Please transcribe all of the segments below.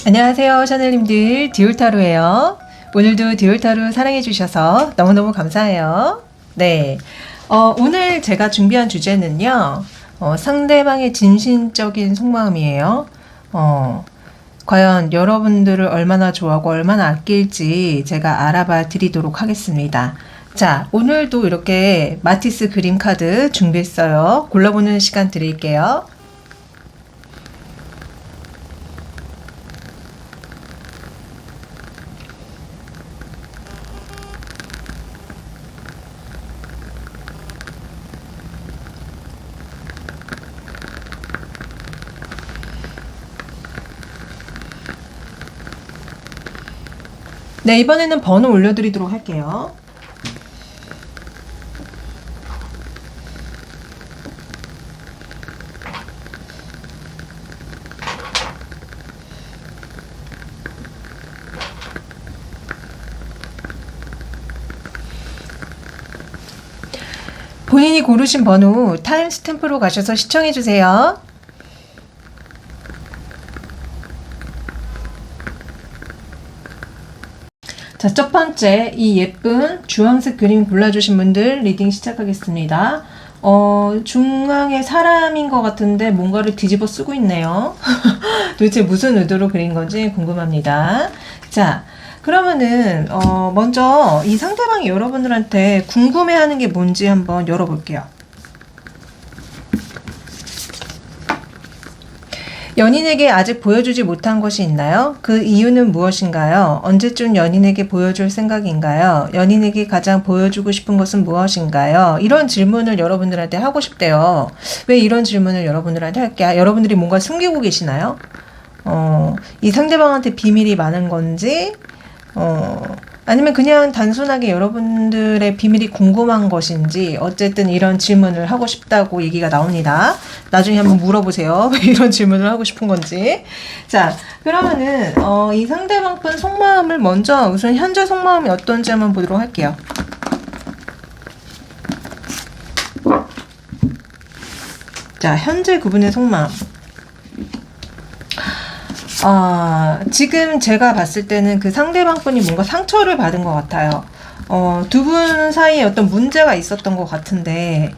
안녕하세요, 샤넬님들. 디올타로예요. 오늘도 디올타로 사랑해주셔서 너무너무 감사해요. 네. 오늘 제가 준비한 주제는요, 상대방의 진심적인 속마음이에요. 과연 여러분들을 얼마나 좋아하고 얼마나 아낄지 제가 알아봐 드리도록 하겠습니다. 자, 오늘도 이렇게 마티스 그림 카드 준비했어요. 골라보는 시간 드릴게요. 네, 이번에는 번호 올려드리도록 할게요. 본인이 고르신 번호 타임스탬프로 가셔서 시청해주세요. 자, 첫 번째 이 예쁜 주황색 그림 골라주신 분들 리딩 시작하겠습니다. 중앙에 사람인 것 같은데 뭔가를 뒤집어 쓰고 있네요. 도대체 무슨 의도로 그린 건지 궁금합니다. 자, 그러면은 먼저 이 상대방이 여러분들한테 궁금해하는 게 뭔지 한번 열어볼게요. 연인에게 아직 보여주지 못한 것이 있나요? 그 이유는 무엇인가요? 언제쯤 연인에게 보여줄 생각인가요? 연인에게 가장 보여주고 싶은 것은 무엇인가요? 이런 질문을 여러분들한테 하고 싶대요. 왜 이런 질문을 여러분들한테 할게요? 여러분들이 뭔가 숨기고 계시나요? 이 상대방한테 비밀이 많은 건지, 아니면 그냥 단순하게 여러분들의 비밀이 궁금한 것인지, 어쨌든 이런 질문을 하고 싶다고 얘기가 나옵니다. 나중에 한번 물어보세요. 왜 이런 질문을 하고 싶은 건지. 자, 그러면은 이 상대방 분 속마음을 먼저 우선 현재 속마음이 어떤지 한번 보도록 할게요. 자, 현재 그분의 속마음. 지금 제가 봤을 때는 그 상대방 분이 뭔가 상처를 받은 것 같아요. 두 분 사이에 어떤 문제가 있었던 것 같은데,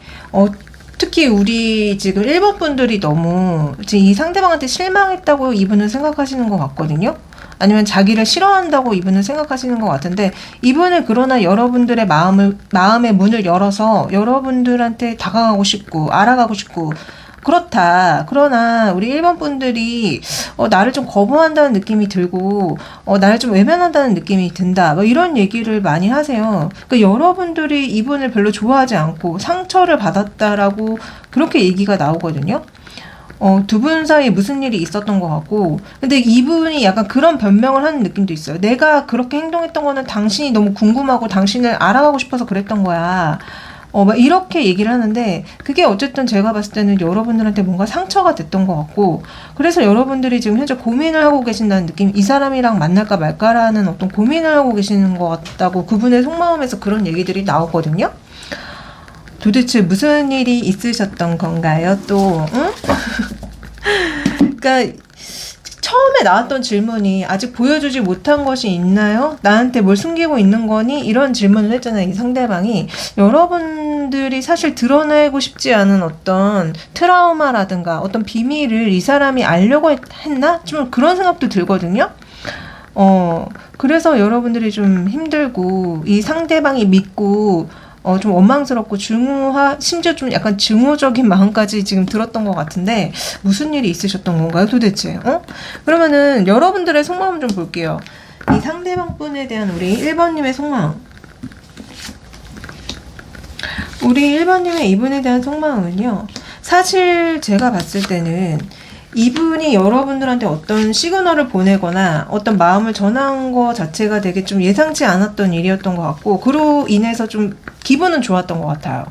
특히 우리 지금 1번 분들이 너무 지금 이 상대방한테 실망했다고 이분은 생각하시는 것 같거든요. 아니면 자기를 싫어한다고 이분은 생각하시는 것 같은데, 이분은 그러나 여러분들의 마음의 문을 열어서 여러분들한테 다가가고 싶고, 알아가고 싶고, 그렇다. 그러나 우리 1번 분들이 나를 좀 거부한다는 느낌이 들고 나를 좀 외면한다는 느낌이 든다. 뭐 이런 얘기를 많이 하세요. 그러니까 여러분들이 이분을 별로 좋아하지 않고 상처를 받았다라고 그렇게 얘기가 나오거든요. 두 분 사이에 무슨 일이 있었던 것 같고, 근데 이분이 약간 그런 변명을 하는 느낌도 있어요. 내가 그렇게 행동했던 거는 당신이 너무 궁금하고 당신을 알아가고 싶어서 그랬던 거야. 막 이렇게 얘기를 하는데, 그게 어쨌든 제가 봤을 때는 여러분들한테 뭔가 상처가 됐던 것 같고, 그래서 여러분들이 지금 현재 고민을 하고 계신다는 느낌, 이 사람이랑 만날까 말까라는 어떤 고민을 하고 계시는 것 같다고 그분의 속마음에서 그런 얘기들이 나오거든요. 도대체 무슨 일이 있으셨던 건가요, 또? 응? 그러니까 처음에 나왔던 질문이 아직 보여주지 못한 것이 있나요? 나한테 뭘 숨기고 있는 거니? 이런 질문을 했잖아요. 이 상대방이. 여러분들이 사실 드러내고 싶지 않은 어떤 트라우마라든가 어떤 비밀을 이 사람이 알려고 했나? 좀 그런 생각도 들거든요. 그래서 여러분들이 좀 힘들고 이 상대방이 믿고 좀 원망스럽고 심지어 좀 약간 증오적인 마음까지 지금 들었던 것 같은데, 무슨 일이 있으셨던 건가요, 도대체? 그러면은 여러분들의 속마음 좀 볼게요. 이 상대방 분에 대한 우리 1번님의 속마음. 우리 1번님의 이분에 대한 속마음은요, 사실 제가 봤을 때는 이분이 여러분들한테 어떤 시그널을 보내거나 어떤 마음을 전한 거 자체가 되게 좀 예상치 않았던 일이었던 것 같고, 그로 인해서 좀 기분은 좋았던 것 같아요.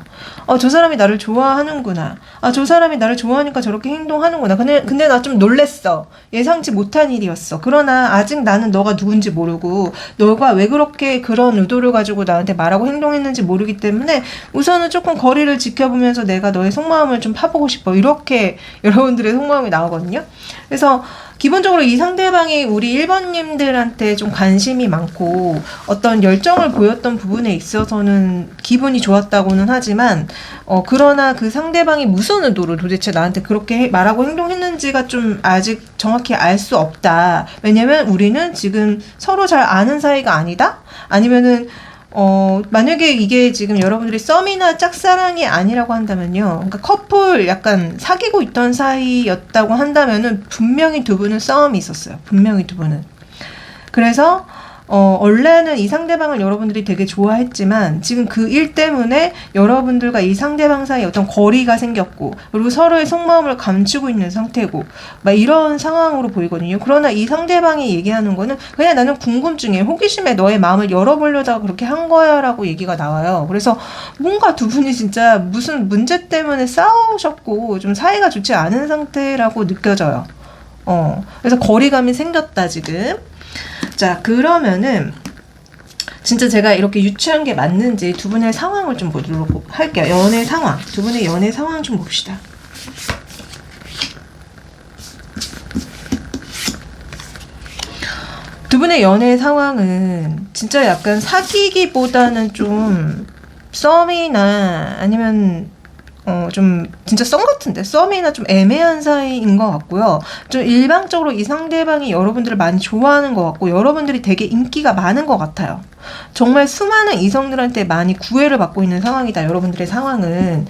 저 사람이 나를 좋아하는구나. 저 사람이 나를 좋아하니까 저렇게 행동하는구나. 근데 나 좀 놀랬어. 예상치 못한 일이었어. 그러나 아직 나는 너가 누군지 모르고, 너가 왜 그렇게 그런 의도를 가지고 나한테 말하고 행동했는지 모르기 때문에 우선은 조금 거리를 지켜보면서 내가 너의 속마음을 좀 파보고 싶어. 이렇게 여러분들의 속마음이 나오거든요. 그래서 기본적으로 이 상대방이 우리 1번님들한테 좀 관심이 많고 어떤 열정을 보였던 부분에 있어서는 기분이 좋았다고는 하지만 그러나 그 상대방이 무슨 의도로 도대체 나한테 그렇게 말하고 행동했는지가 좀 아직 정확히 알 수 없다. 왜냐면 우리는 지금 서로 잘 아는 사이가 아니다? 아니면은 만약에 이게 지금 여러분들이 썸이나 짝사랑이 아니라고 한다면요. 그러니까 커플 약간 사귀고 있던 사이였다고 한다면은 분명히 두 분은 싸움이 있었어요. 분명히 두 분은. 그래서 원래는 이 상대방을 여러분들이 되게 좋아했지만 지금 그 일 때문에 여러분들과 이 상대방 사이에 어떤 거리가 생겼고 그리고 서로의 속마음을 감추고 있는 상태고 막 이런 상황으로 보이거든요. 그러나 이 상대방이 얘기하는 거는 그냥 나는 궁금증에 호기심에 너의 마음을 열어보려다가 그렇게 한 거야 라고 얘기가 나와요. 그래서 뭔가 두 분이 진짜 무슨 문제 때문에 싸우셨고 좀 사이가 좋지 않은 상태라고 느껴져요. 그래서 거리감이 생겼다 지금. 자, 그러면은 진짜 제가 이렇게 유추한 게 맞는지 두 분의 상황을 좀 보도록 할게요. 연애 상황. 두 분의 연애 상황 좀 봅시다. 두 분의 연애 상황은 진짜 약간 사귀기보다는 좀 썸이나 아니면 좀 진짜 썸 같은데 썸이나 좀 애매한 사이인 것 같고요. 좀 일방적으로 이 상대방이 여러분들을 많이 좋아하는 것 같고 여러분들이 되게 인기가 많은 것 같아요. 정말 수많은 이성들한테 많이 구애를 받고 있는 상황이다. 여러분들의 상황은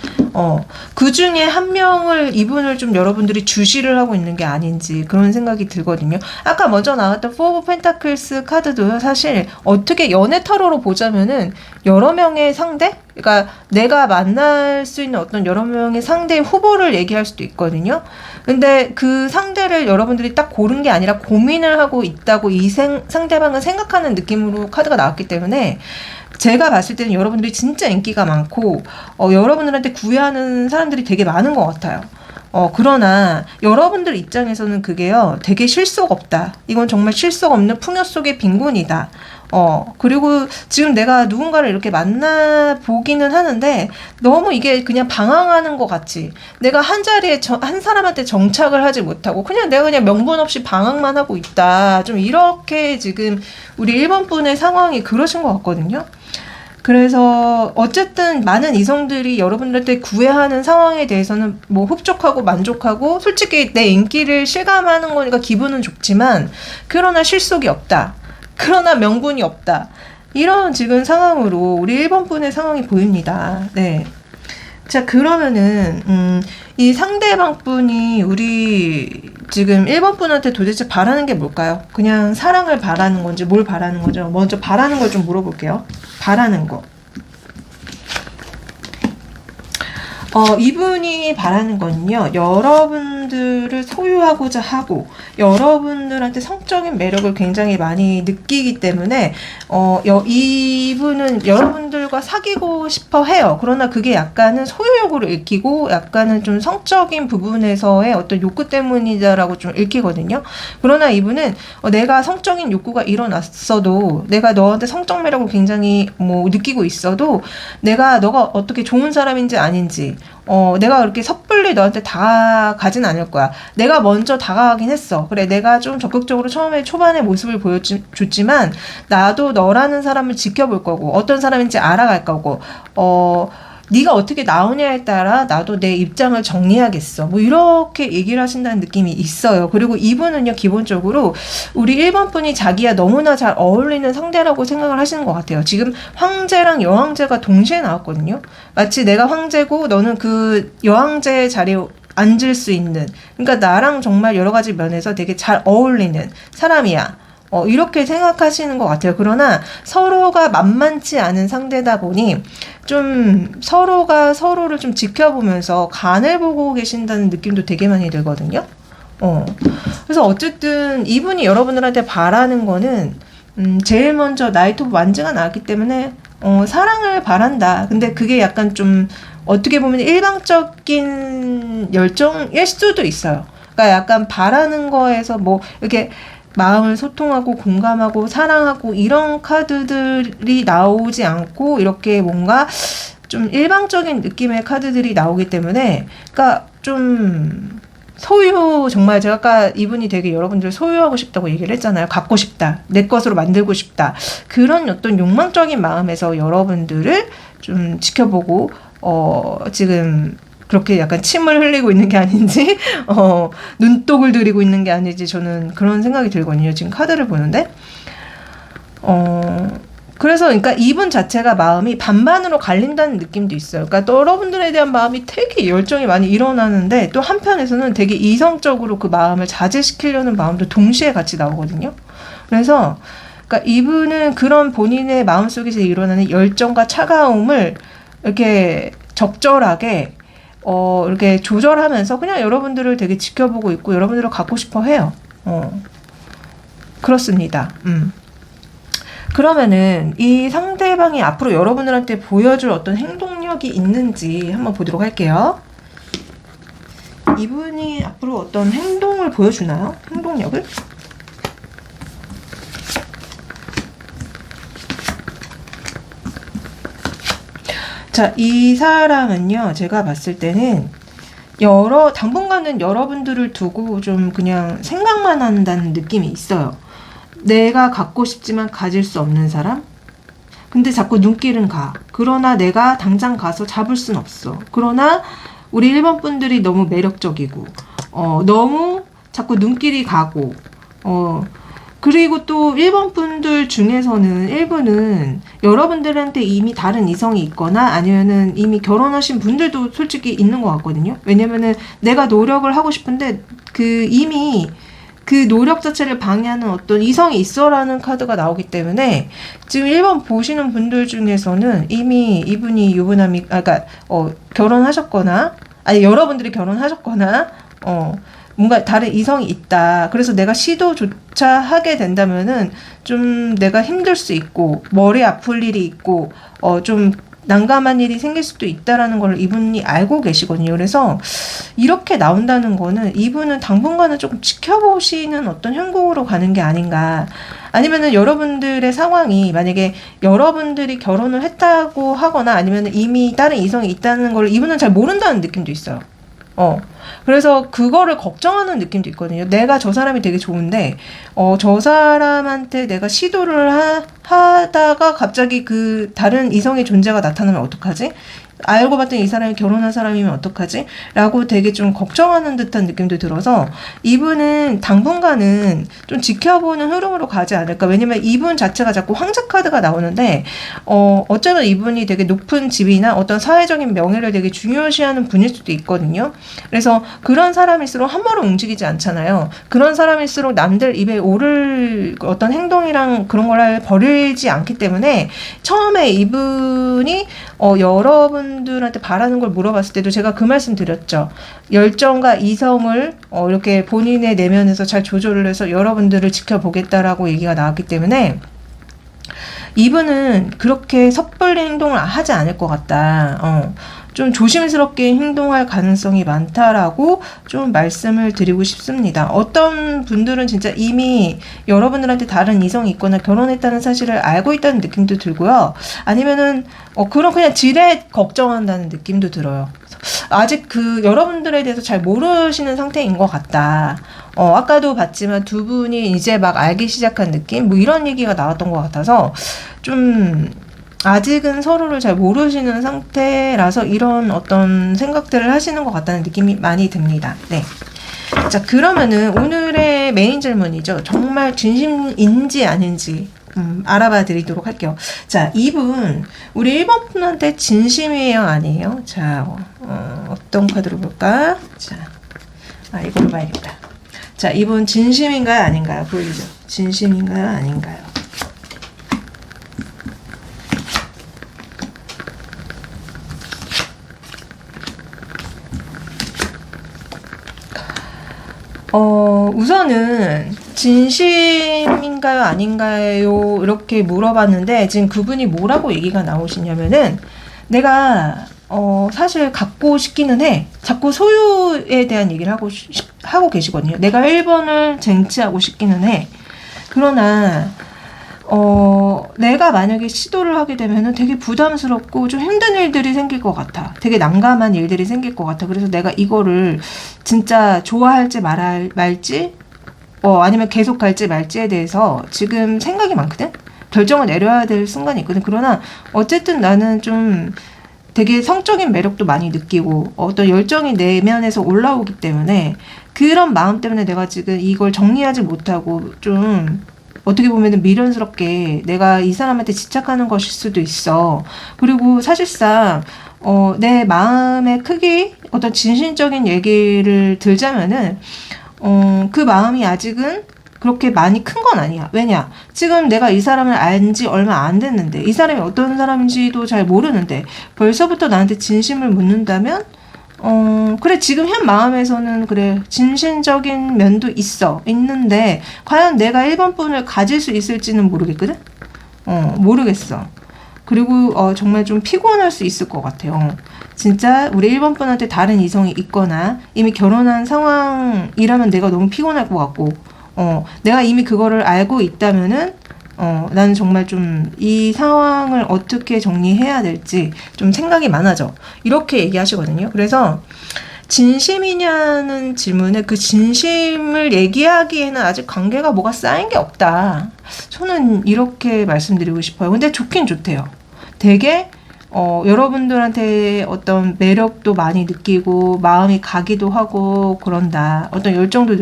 그 중에 한 명을 이분을 좀 여러분들이 주시를 하고 있는 게 아닌지 그런 생각이 들거든요. 아까 먼저 나왔던 포 오브 펜타클스 카드도요. 사실 어떻게 연애 타로로 보자면은 여러 명의 상대? 그러니까 내가 만날 수 있는 어떤 여러 명의 상대의 후보를 얘기할 수도 있거든요. 근데 그 상대를 여러분들이 딱 고른 게 아니라 고민을 하고 있다고 이 상대방은 생각하는 느낌으로 카드가 나왔기 때문에 제가 봤을 때는 여러분들이 진짜 인기가 많고 여러분들한테 구애하는 사람들이 되게 많은 것 같아요. 그러나 여러분들 입장에서는 그게요 되게 실속 없다. 이건 정말 실속 없는 풍요 속의 빈곤이다. 그리고 지금 내가 누군가를 이렇게 만나보기는 하는데 너무 이게 그냥 방황하는 것 같지. 내가 한 자리에 한 사람한테 정착을 하지 못하고 그냥 내가 그냥 명분 없이 방황만 하고 있다. 좀 이렇게 지금 우리 1번 분의 상황이 그러신 것 같거든요. 그래서 어쨌든 많은 이성들이 여러분들한테 구애하는 상황에 대해서는 뭐 흡족하고 만족하고 솔직히 내 인기를 실감하는 거니까 기분은 좋지만 그러나 실속이 없다. 그러나 명분이 없다. 이런 지금 상황으로 우리 1번 분의 상황이 보입니다. 네. 자, 그러면은 이 상대방 분이 우리 지금 1번 분한테 도대체 바라는 게 뭘까요? 그냥 사랑을 바라는 건지 뭘 바라는 거죠? 먼저 바라는 걸 좀 물어볼게요. 바라는 거. 이분이 바라는 건요, 여러분들을 소유하고자 하고, 여러분들한테 성적인 매력을 굉장히 많이 느끼기 때문에, 이분은 여러분들과 사귀고 싶어 해요. 그러나 그게 약간은 소유욕으로 읽히고, 약간은 좀 성적인 부분에서의 어떤 욕구 때문이다라고 좀 읽히거든요. 그러나 이분은, 내가 성적인 욕구가 일어났어도, 내가 너한테 성적 매력을 굉장히 느끼고 있어도, 너가 어떻게 좋은 사람인지 아닌지, 내가 그렇게 섣불리 너한테 다가가진 않을 거야. 내가 먼저 다가가긴 했어. 그래, 내가 좀 적극적으로 처음에 초반에 모습을 보여줬지만, 나도 너라는 사람을 지켜볼 거고, 어떤 사람인지 알아갈 거고, 네가 어떻게 나오냐에 따라 나도 내 입장을 정리하겠어. 뭐 이렇게 얘기를 하신다는 느낌이 있어요. 그리고 이분은요, 기본적으로 우리 1번 분이 자기와 너무나 잘 어울리는 상대라고 생각을 하시는 것 같아요. 지금 황제랑 여왕제가 동시에 나왔거든요. 마치 내가 황제고 너는 그 여왕제 자리에 앉을 수 있는, 그러니까 나랑 정말 여러 가지 면에서 되게 잘 어울리는 사람이야. 이렇게 생각하시는 것 같아요. 그러나 서로가 만만치 않은 상대다 보니 좀 서로가 서로를 좀 지켜보면서 간을 보고 계신다는 느낌도 되게 많이 들거든요. 그래서 어쨌든 이분이 여러분들한테 바라는 거는 제일 먼저 나이트 오브 완즈가 나왔기 때문에 사랑을 바란다. 근데 그게 약간 좀 어떻게 보면 일방적인 열정일 수도 있어요. 그러니까 약간 바라는 거에서 뭐 이렇게 마음을 소통하고 공감하고 사랑하고 이런 카드들이 나오지 않고 이렇게 뭔가 좀 일방적인 느낌의 카드들이 나오기 때문에 그러니까 좀 소유, 정말 제가 아까 이분이 되게 여러분들 소유하고 싶다고 얘기를 했잖아요. 갖고 싶다. 내 것으로 만들고 싶다. 그런 어떤 욕망적인 마음에서 여러분들을 좀 지켜보고, 지금 그렇게 약간 침을 흘리고 있는 게 아닌지, 눈독을 들이고 있는 게 아닌지 저는 그런 생각이 들거든요. 지금 카드를 보는데. 그래서 그러니까 이분 자체가 마음이 반반으로 갈린다는 느낌도 있어요. 그러니까 여러분들에 대한 마음이 되게 열정이 많이 일어나는데 또 한편에서는 되게 이성적으로 그 마음을 자제시키려는 마음도 동시에 같이 나오거든요. 그래서 그러니까 이분은 그런 본인의 마음속에서 일어나는 열정과 차가움을 이렇게 적절하게 이렇게 조절하면서 그냥 여러분들을 되게 지켜보고 있고 여러분들을 갖고 싶어 해요. 그렇습니다. 그러면은 이 상대방이 앞으로 여러분들한테 보여줄 어떤 행동력이 있는지 한번 보도록 할게요. 이분이 앞으로 어떤 행동을 보여주나요? 행동력을? 자, 이 사람은요, 제가 봤을 때는 당분간은 여러분들을 두고 좀 그냥 생각만 한다는 느낌이 있어요. 내가 갖고 싶지만 가질 수 없는 사람? 근데 자꾸 눈길은 가. 그러나 내가 당장 가서 잡을 순 없어. 그러나 우리 1번 분들이 너무 매력적이고, 너무 자꾸 눈길이 가고, 그리고 또 1번 분들 중에서는 일부는 여러분들한테 이미 다른 이성이 있거나 아니면은 이미 결혼하신 분들도 솔직히 있는 것 같거든요. 왜냐면은 내가 노력을 하고 싶은데 이미 그 노력 자체를 방해하는 어떤 이성이 있어라는 카드가 나오기 때문에 지금 1번 보시는 분들 중에서는 이미 이분이 유부남이, 그러니까 결혼하셨거나 아니 여러분들이 결혼하셨거나 뭔가 다른 이성이 있다. 그래서 내가 시도조차 하게 된다면은 좀 내가 힘들 수 있고 머리 아플 일이 있고 좀 난감한 일이 생길 수도 있다라는 걸 이분이 알고 계시거든요. 그래서 이렇게 나온다는 거는 이분은 당분간은 조금 지켜보시는 어떤 형국으로 가는 게 아닌가. 아니면은 여러분들의 상황이 만약에 여러분들이 결혼을 했다고 하거나 아니면 이미 다른 이성이 있다는 걸 이분은 잘 모른다는 느낌도 있어요. 그래서 그거를 걱정하는 느낌도 있거든요. 내가 저 사람이 되게 좋은데, 저 사람한테 내가 시도를 하다가 갑자기 그 다른 이성의 존재가 나타나면 어떡하지? 알고 봤더니 이 사람이 결혼한 사람이면 어떡하지? 라고 되게 좀 걱정하는 듯한 느낌도 들어서 이분은 당분간은 좀 지켜보는 흐름으로 가지 않을까. 왜냐면 이분 자체가 자꾸 황제 카드가 나오는데 어쩌면 이분이 되게 높은 집이나 어떤 사회적인 명예를 되게 중요시하는 분일 수도 있거든요. 그래서 그런 사람일수록 함부로 움직이지 않잖아요. 그런 사람일수록 남들 입에 오를 어떤 행동이랑 그런 걸 버리지 않기 때문에 처음에 이분이 여러분들한테 바라는 걸 물어봤을 때도 제가 그 말씀 드렸죠. 열정과 이성을 이렇게 본인의 내면에서 잘 조절을 해서 여러분들을 지켜보겠다라고 얘기가 나왔기 때문에 이분은 그렇게 섣불리 행동을 하지 않을 것 같다. 좀 조심스럽게 행동할 가능성이 많다라고 좀 말씀을 드리고 싶습니다. 어떤 분들은 진짜 이미 여러분들한테 다른 이성이 있거나 결혼했다는 사실을 알고 있다는 느낌도 들고요. 아니면은 그런 그냥 지레 걱정한다는 느낌도 들어요. 아직 여러분들에 대해서 잘 모르시는 상태인 것 같다. 아까도 봤지만 두 분이 이제 막 알기 시작한 느낌? 뭐 이런 얘기가 나왔던 것 같아서 좀 아직은 서로를 잘 모르시는 상태라서 이런 어떤 생각들을 하시는 것 같다는 느낌이 많이 듭니다. 네. 자, 그러면은 오늘의 메인 질문이죠. 정말 진심인지 아닌지 알아봐 드리도록 할게요. 자, 이분 우리 1번 분한테 진심이에요, 아니에요? 자, 어떤 카드로 볼까? 자, 이걸로 봐야겠다. 자, 이분 진심인가요, 아닌가요? 보이죠? 진심인가요, 아닌가요? 우선은 진심인가요 아닌가요 이렇게 물어봤는데 지금 그분이 뭐라고 얘기가 나오시냐면은 내가 사실 갖고 싶기는 해. 자꾸 소유에 대한 얘기를 하고 계시거든요. 내가 1번을 쟁취하고 싶기는 해. 그러나 내가 만약에 시도를 하게 되면은 되게 부담스럽고 좀 힘든 일들이 생길 것 같아. 되게 난감한 일들이 생길 것 같아. 그래서 내가 이거를 진짜 좋아할지 말지, 아니면 계속 갈지 말지에 대해서 지금 생각이 많거든? 결정을 내려야 될 순간이 있거든. 그러나 어쨌든 나는 좀 되게 성적인 매력도 많이 느끼고 어떤 열정이 내면에서 올라오기 때문에 그런 마음 때문에 내가 지금 이걸 정리하지 못하고 좀 어떻게 보면 미련스럽게 내가 이 사람한테 집착하는 것일 수도 있어. 그리고 사실상 내 마음의 크기, 어떤 진심적인 얘기를 들자면은 그 마음이 아직은 그렇게 많이 큰 건 아니야. 왜냐? 지금 내가 이 사람을 안 지 얼마 안 됐는데 이 사람이 어떤 사람인지도 잘 모르는데 벌써부터 나한테 진심을 묻는다면 그래, 지금 현 마음에서는 그래, 진심적인 면도 있는데, 과연 내가 1번 분을 가질 수 있을지는 모르겠거든? 모르겠어. 그리고, 정말 좀 피곤할 수 있을 것 같아요. 진짜 우리 1번 분한테 다른 이성이 있거나, 이미 결혼한 상황이라면 내가 너무 피곤할 것 같고, 내가 이미 그거를 알고 있다면은, 나는 정말 좀 이 상황을 어떻게 정리해야 될지 좀 생각이 많아져. 이렇게 얘기하시거든요. 그래서 진심이냐는 질문에 그 진심을 얘기하기에는 아직 관계가 뭐가 쌓인 게 없다. 저는 이렇게 말씀드리고 싶어요. 근데 좋긴 좋대요. 되게 여러분들한테 어떤 매력도 많이 느끼고 마음이 가기도 하고 그런다. 어떤 열정도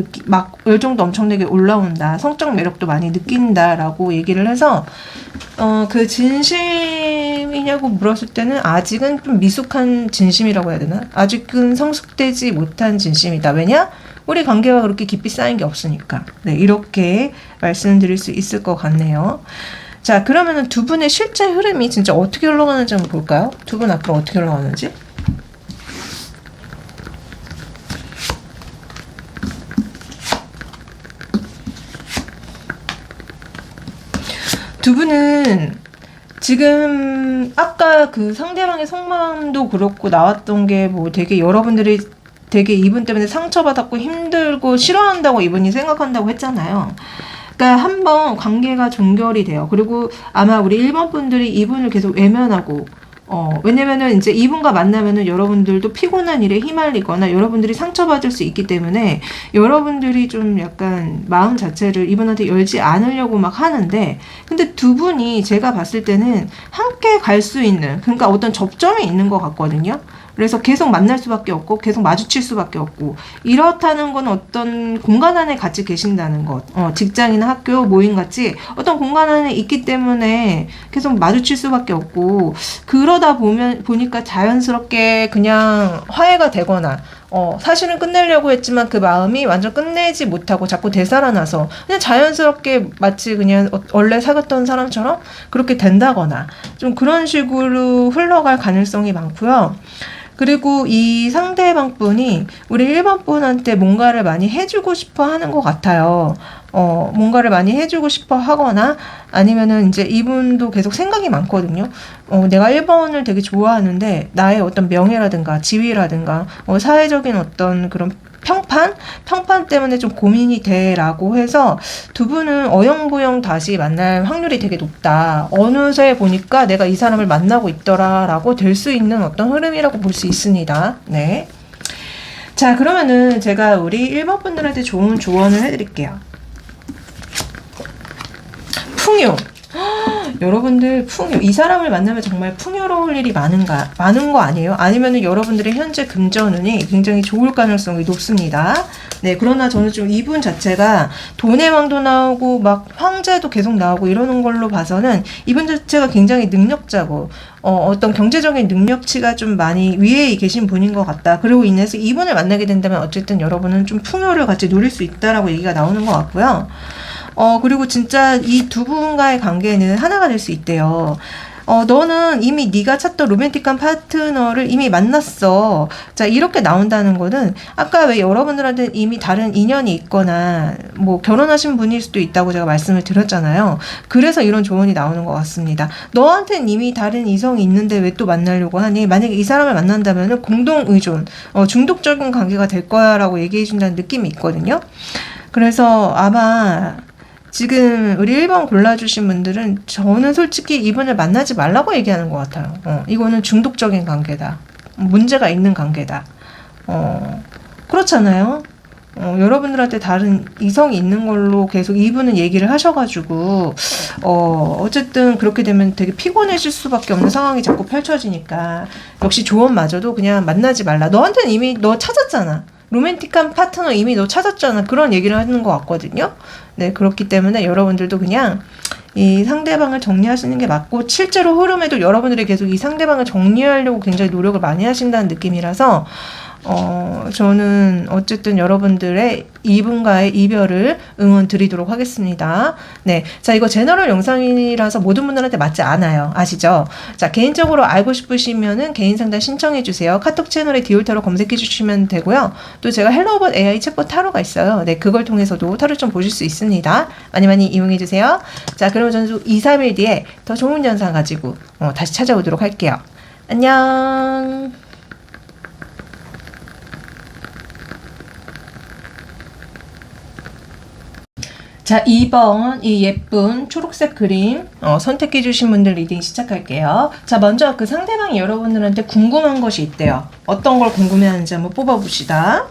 엄청나게 올라온다. 성적 매력도 많이 느낀다라고 얘기를 해서 그 진심이냐고 물었을 때는 아직은 좀 미숙한 진심이라고 해야 되나? 아직은 성숙되지 못한 진심이다. 왜냐? 우리 관계가 그렇게 깊이 쌓인 게 없으니까. 네, 이렇게 말씀드릴 수 있을 것 같네요. 자, 그러면은 두 분의 실제 흐름이 진짜 어떻게 흘러가는지 한번 볼까요? 두 분 앞으로 어떻게 흘러가는지. 두 분은 지금 아까 그 상대방의 속마음도 그렇고 나왔던 게 뭐 되게 여러분들이 되게 이분 때문에 상처받았고 힘들고 싫어한다고 이분이 생각한다고 했잖아요. 그러니까 한번 관계가 종결이 돼요. 그리고 아마 우리 1번 분들이 이분을 계속 외면하고 왜냐면은 이제 이분과 만나면은 여러분들도 피곤한 일에 휘말리거나 여러분들이 상처받을 수 있기 때문에 여러분들이 좀 약간 마음 자체를 이분한테 열지 않으려고 막 하는데 근데 두 분이 제가 봤을 때는 함께 갈 수 있는 그러니까 어떤 접점이 있는 것 같거든요. 그래서 계속 만날 수밖에 없고 계속 마주칠 수밖에 없고 이렇다는 건 어떤 공간 안에 같이 계신다는 것 직장이나 학교 모임 같이 어떤 공간 안에 있기 때문에 계속 마주칠 수밖에 없고 그러다 보니까 자연스럽게 그냥 화해가 되거나 사실은 끝내려고 했지만 그 마음이 완전 끝내지 못하고 자꾸 되살아나서 그냥 자연스럽게 마치 그냥 원래 사귀었던 사람처럼 그렇게 된다거나 좀 그런 식으로 흘러갈 가능성이 많고요. 그리고 이 상대방 분이 우리 1번 분한테 뭔가를 많이 해주고 싶어 하는 것 같아요. 뭔가를 많이 해주고 싶어 하거나 아니면은 이제 이분도 계속 생각이 많거든요. 내가 1번을 되게 좋아하는데 나의 어떤 명예라든가 지위라든가 사회적인 어떤 그런 평판 때문에 좀 고민이 돼라고 해서 두 분은 어영부영 다시 만날 확률이 되게 높다. 어느새 보니까 내가 이 사람을 만나고 있더라라고 될 수 있는 어떤 흐름이라고 볼 수 있습니다. 네. 자, 그러면은 제가 우리 1번 분들한테 좋은 조언을 해드릴게요. 풍요. 여러분들 이 사람을 만나면 정말 풍요로울 일이 많은 거 아니에요? 아니면은 여러분들의 현재 금전운이 굉장히 좋을 가능성이 높습니다. 네, 그러나 저는 좀 이분 자체가 돈의 왕도 나오고 막 황제도 계속 나오고 이러는 걸로 봐서는 이분 자체가 굉장히 능력자고 어떤 경제적인 능력치가 좀 많이 위에 계신 분인 것 같다. 그리고 인해서 이분을 만나게 된다면 어쨌든 여러분은 좀 풍요를 같이 누릴 수 있다라고 얘기가 나오는 것 같고요. 그리고 진짜 이 두 분과의 관계는 하나가 될 수 있대요. 너는 이미 네가 찾던 로맨틱한 파트너를 이미 만났어. 자, 이렇게 나온다는 거는 아까 왜 여러분들한테 이미 다른 인연이 있거나 뭐 결혼하신 분일 수도 있다고 제가 말씀을 드렸잖아요. 그래서 이런 조언이 나오는 것 같습니다. 너한테는 이미 다른 이성이 있는데 왜 또 만나려고 하니? 만약에 이 사람을 만난다면 공동 의존, 중독적인 관계가 될 거야 라고 얘기해 준다는 느낌이 있거든요. 그래서 아마 지금 우리 1번 골라주신 분들은 저는 솔직히 이분을 만나지 말라고 얘기하는 것 같아요. 이거는 중독적인 관계다. 문제가 있는 관계다. 그렇잖아요. 여러분들한테 다른 이성이 있는 걸로 계속 이분은 얘기를 하셔가지고, 어쨌든 그렇게 되면 되게 피곤해질 수밖에 없는 상황이 자꾸 펼쳐지니까, 역시 조언마저도 그냥 만나지 말라. 너한테는 이미 너 찾았잖아. 로맨틱한 파트너 이미 너 찾았잖아. 그런 얘기를 하는 것 같거든요. 네, 그렇기 때문에 여러분들도 그냥 이 상대방을 정리하시는 게 맞고, 실제로 흐름에도 여러분들이 계속 이 상대방을 정리하려고 굉장히 노력을 많이 하신다는 느낌이라서, 저는 어쨌든 여러분들의 이분과의 이별을 응원 드리도록 하겠습니다. 네. 자, 이거 제너럴 영상이라서 모든 분들한테 맞지 않아요. 아시죠? 자, 개인적으로 알고 싶으시면은 개인 상담 신청해주세요. 카톡 채널에 디올타로 검색해주시면 되고요. 또 제가 헬로우봇 AI 챗봇 타로가 있어요. 네. 그걸 통해서도 타로 좀 보실 수 있습니다. 많이 많이 이용해주세요. 자, 그러면 저는 2, 3일 뒤에 더 좋은 영상 가지고 다시 찾아오도록 할게요. 안녕. 자, 2번 이 예쁜 초록색 그림 선택해 주신 분들 리딩 시작할게요. 자, 먼저 그 상대방이 여러분들한테 궁금한 것이 있대요. 어떤 걸 궁금해하는지 한번 뽑아봅시다.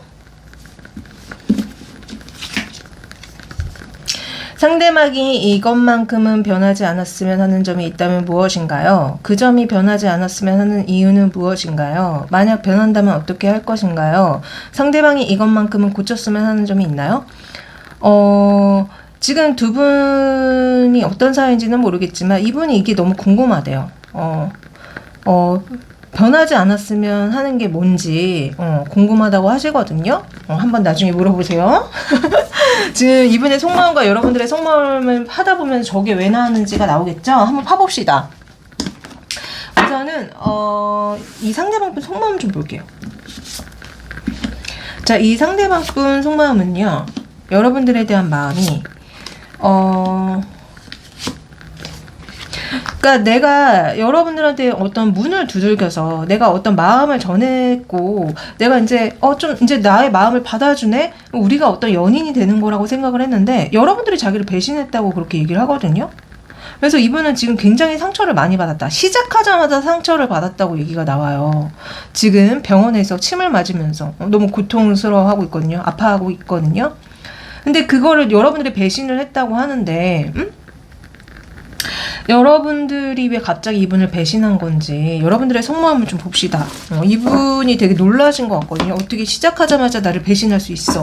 상대방이 이것만큼은 변하지 않았으면 하는 점이 있다면 무엇인가요? 그 점이 변하지 않았으면 하는 이유는 무엇인가요? 만약 변한다면 어떻게 할 것인가요? 상대방이 이것만큼은 고쳤으면 하는 점이 있나요? 지금 두 분이 어떤 사이인지는 모르겠지만 이분이 이게 너무 궁금하대요. 변하지 않았으면 하는 게 뭔지 궁금하다고 하시거든요. 한번 나중에 물어보세요. 지금 이분의 속마음과 여러분들의 속마음을 하다 보면 저게 왜 나왔는지가 나오겠죠? 한번 파봅시다. 우선은 이 상대방 분 속마음 좀 볼게요. 자, 이 상대방 분 속마음은요, 여러분들에 대한 마음이 그러니까 내가 여러분들한테 어떤 문을 두들겨서 내가 어떤 마음을 전했고, 내가 이제 좀 이제 나의 마음을 받아주네, 우리가 어떤 연인이 되는 거라고 생각을 했는데 여러분들이 자기를 배신했다고 그렇게 얘기를 하거든요. 그래서 이분은 지금 굉장히 상처를 많이 받았다. 시작하자마자 상처를 받았다고 얘기가 나와요. 지금 병원에서 침을 맞으면서 너무 고통스러워하고 있거든요. 아파하고 있거든요. 근데 그거를 여러분들이 배신을 했다고 하는데, 여러분들이 왜 갑자기 이분을 배신한 건지 여러분들의 속마음을 좀 봅시다. 이분이 되게 놀라신 것 같거든요. 어떻게 시작하자마자 나를 배신할 수 있어?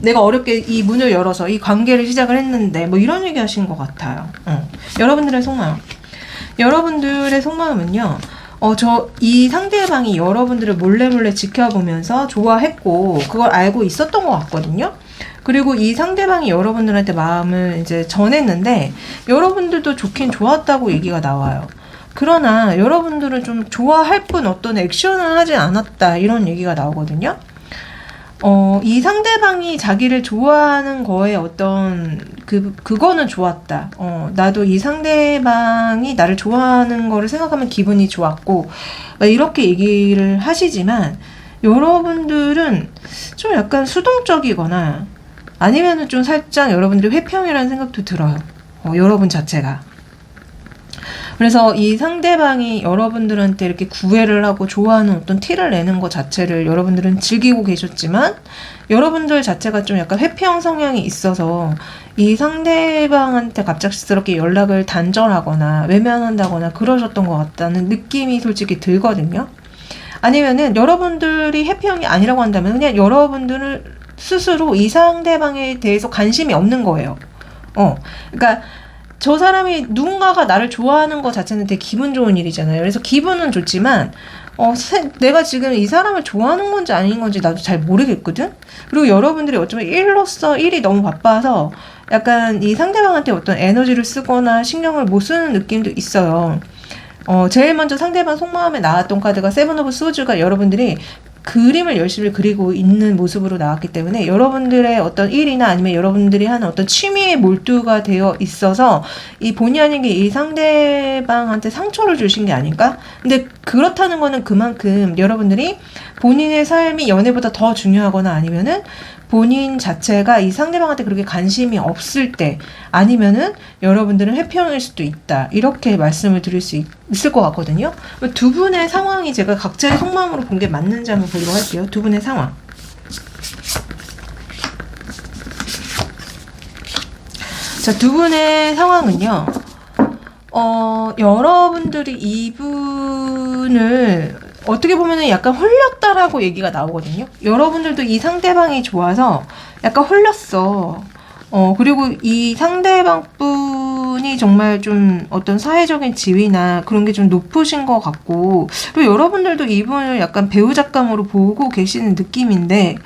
내가 어렵게 이 문을 열어서 이 관계를 시작을 했는데, 뭐 이런 얘기 하신 것 같아요. 여러분들의 속마음. 여러분들의 속마음은요, 이 상대방이 여러분들을 몰래 지켜보면서 좋아했고, 그걸 알고 있었던 것 같거든요. 그리고 이 상대방이 여러분들한테 마음을 이제 전했는데, 여러분들도 좋긴 좋았다고 얘기가 나와요. 그러나 여러분들은 좀 좋아할 뿐 어떤 액션을 하지 않았다, 이런 얘기가 나오거든요. 이 상대방이 자기를 좋아하는 거에 어떤 그거는 좋았다. 나도 이 상대방이 나를 좋아하는 거를 생각하면 기분이 좋았고, 이렇게 얘기를 하시지만, 여러분들은 좀 약간 수동적이거나 아니면은 좀 살짝 여러분들이 회평이라는 생각도 들어요. 여러분 자체가. 그래서 이 상대방이 여러분들한테 이렇게 구애를 하고 좋아하는 어떤 티를 내는 것 자체를 여러분들은 즐기고 계셨지만, 여러분들 자체가 좀 약간 회피형 성향이 있어서 이 상대방한테 갑작스럽게 연락을 단절하거나 외면한다거나 그러셨던 것 같다는 느낌이 솔직히 들거든요. 아니면은 여러분들이 회피형이 아니라고 한다면 그냥 여러분들을 스스로 이 상대방에 대해서 관심이 없는 거예요. 그러니까 저 사람이 누군가가 나를 좋아하는 것 자체는 되게 기분 좋은 일이잖아요. 그래서 기분은 좋지만 내가 지금 이 사람을 좋아하는 건지 아닌 건지 나도 잘 모르겠거든. 그리고 여러분들이 어쩌면 일이 너무 바빠서 약간 이 상대방한테 어떤 에너지를 쓰거나 신경을 못 쓰는 느낌도 있어요. 제일 먼저 상대방 속마음에 나왔던 카드가 세븐 오브 소즈가 여러분들이 그림을 열심히 그리고 있는 모습으로 나왔기 때문에 여러분들의 어떤 일이나 아니면 여러분들이 하는 어떤 취미에 몰두가 되어 있어서 이 본의 아니게 이 상대방한테 상처를 주신 게 아닐까? 근데 그렇다는 거는 그만큼 여러분들이 본인의 삶이 연애보다 더 중요하거나 아니면은 본인 자체가 이 상대방한테 그렇게 관심이 없을 때 아니면은 여러분들은 해피형일 수도 있다. 이렇게 말씀을 드릴 수 있을 것 같거든요. 두 분의 상황이 제가 각자의 속마음으로 본 게 맞는지 한번 보도록 할게요. 두 분의 상황. 자, 두 분의 상황은요. 여러분들이 이분을 어떻게 보면은 약간 홀렸다라고 얘기가 나오거든요. 여러분들도 이 상대방이 좋아서 약간 홀렸어. 그리고 이 상대방 분이 정말 좀 어떤 사회적인 지위나 그런 게 좀 높으신 것 같고, 그리고 여러분들도 이분을 약간 배우작감으로 보고 계시는 느낌인데,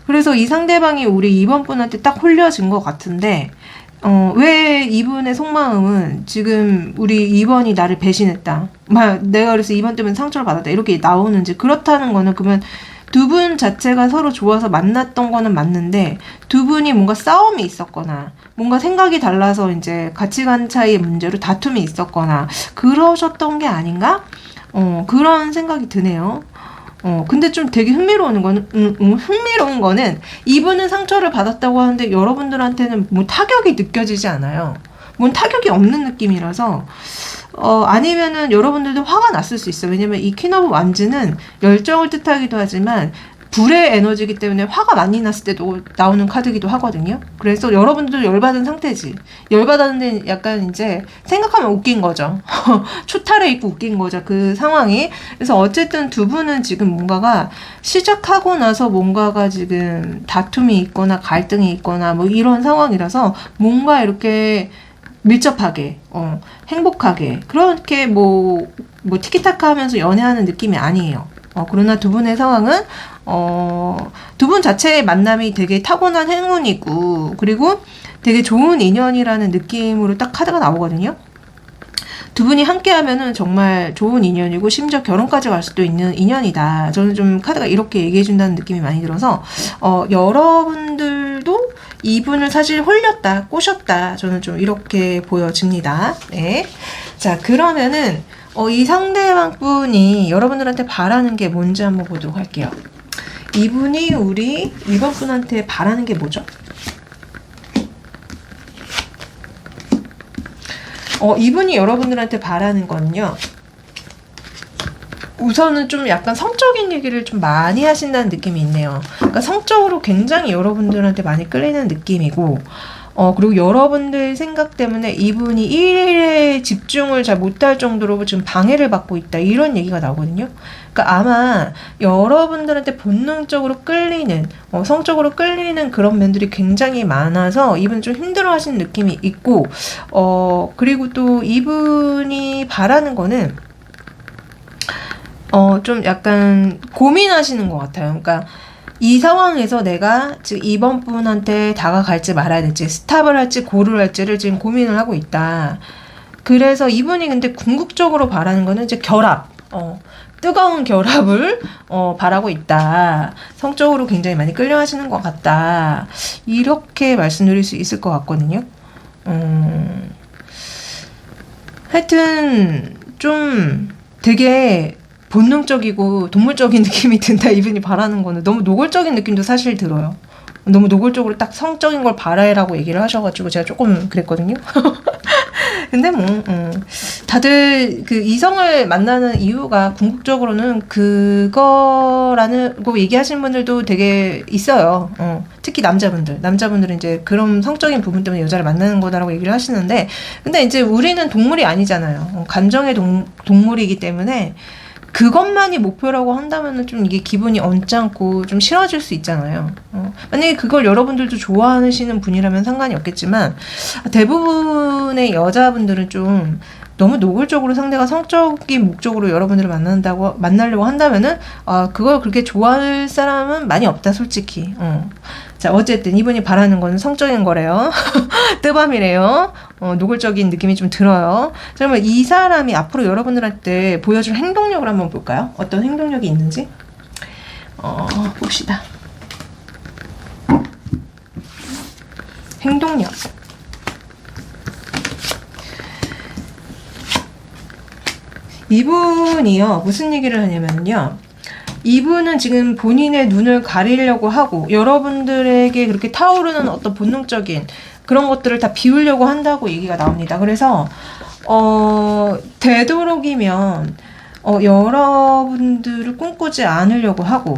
그래서 이 상대방이 우리 이번 분한테 딱 홀려진 것 같은데, 왜 이분의 속마음은 지금 우리 2번이 나를 배신했다. 내가 그래서 2번 때문에 상처를 받았다. 이렇게 나오는지, 그렇다는 거는 그러면 두 분 자체가 서로 좋아서 만났던 거는 맞는데 두 분이 뭔가 싸움이 있었거나 뭔가 생각이 달라서 이제 가치관 차이의 문제로 다툼이 있었거나 그러셨던 게 아닌가? 그런 생각이 드네요. 근데 좀 되게 흥미로운 거는 이분은 상처를 받았다고 하는데 여러분들한테는 뭐 타격이 느껴지지 않아요. 뭔 타격이 없는 느낌이라서 아니면은 여러분들도 화가 났을 수 있어요. 왜냐면 이 퀸 오브 완즈는 열정을 뜻하기도 하지만 불의 에너지이기 때문에 화가 많이 났을 때도 나오는 카드기도 하거든요. 그래서 여러분들도 열받은 상태지. 열받았는데 약간 이제 생각하면 웃긴 거죠. 초탈에 있고 웃긴 거죠. 그 상황이. 그래서 어쨌든 두 분은 지금 뭔가가 시작하고 나서 뭔가가 지금 다툼이 있거나 갈등이 있거나 뭐 이런 상황이라서 뭔가 이렇게 밀접하게, 행복하게, 그렇게 뭐 티키타카 하면서 연애하는 느낌이 아니에요. 그러나 두 분의 상황은, 두 분 자체의 만남이 되게 타고난 행운이고, 그리고 되게 좋은 인연이라는 느낌으로 딱 카드가 나오거든요. 두 분이 함께 하면은 정말 좋은 인연이고, 심지어 결혼까지 갈 수도 있는 인연이다. 저는 좀 카드가 이렇게 얘기해준다는 느낌이 많이 들어서, 여러분들도 이분을 사실 홀렸다, 꼬셨다. 저는 좀 이렇게 보여집니다. 네. 자, 그러면은, 이 상대방 분이 여러분들한테 바라는 게 뭔지 한번 보도록 할게요. 이분이 우리 2번 분한테 바라는 게 뭐죠? 이분이 여러분들한테 바라는 거는요. 우선은 좀 약간 성적인 얘기를 좀 많이 하신다는 느낌이 있네요. 그러니까 성적으로 굉장히 여러분들한테 많이 끌리는 느낌이고, 그리고 여러분들 생각 때문에 이분이 일에 집중을 잘 못할 정도로 지금 방해를 받고 있다. 이런 얘기가 나오거든요. 그러니까 아마 여러분들한테 본능적으로 끌리는, 성적으로 끌리는 그런 면들이 굉장히 많아서 이분 좀 힘들어 하시는 느낌이 있고, 그리고 또 이분이 바라는 거는, 좀 약간 고민하시는 것 같아요. 그러니까 이 상황에서 내가 지금 이번 분한테 다가갈지 말아야 될지, 스탑을 할지 고를 할지를 지금 고민을 하고 있다. 그래서 이분이 근데 궁극적으로 바라는 거는 이제 결합, 뜨거운 결합을 바라고 있다. 성적으로 굉장히 많이 끌려하시는 것 같다. 이렇게 말씀드릴 수 있을 것 같거든요. 하여튼 좀 되게 본능적이고 동물적인 느낌이 든다. 이분이 바라는 거는 너무 노골적인 느낌도 사실 들어요. 너무 노골적으로 딱 성적인 걸 바라라고 얘기를 하셔가지고 제가 조금 그랬거든요. 근데 뭐 다들 그 이성을 만나는 이유가 궁극적으로는 그거라고 얘기하시는 분들도 되게 있어요. 특히 남자분들은 이제 그런 성적인 부분 때문에 여자를 만나는 거다라고 얘기를 하시는데, 근데 이제 우리는 동물이 아니잖아요. 감정의 동물이기 때문에 그것만이 목표라고 한다면은 좀 이게 기분이 언짢고 좀 싫어질 수 있잖아요. 만약에 그걸 여러분들도 좋아하시는 분이라면 상관이 없겠지만, 대부분의 여자분들은 좀 너무 노골적으로 상대가 성적인 목적으로 여러분들을 만나려고 한다면은, 그걸 그렇게 좋아할 사람은 많이 없다, 솔직히. 자, 어쨌든 이분이 바라는 건 성적인 거래요. 뜨밤이래요. 노골적인 느낌이 좀 들어요. 자, 그러면 이 사람이 앞으로 여러분들한테 보여줄 행동력을 한번 볼까요? 어떤 행동력이 있는지? 봅시다. 행동력. 이분이요, 무슨 얘기를 하냐면요. 이분은 지금 본인의 눈을 가리려고 하고 여러분들에게 그렇게 타오르는 어떤 본능적인 그런 것들을 다 비우려고 한다고 얘기가 나옵니다. 그래서 되도록이면 여러분들을 꿈꾸지 않으려고 하고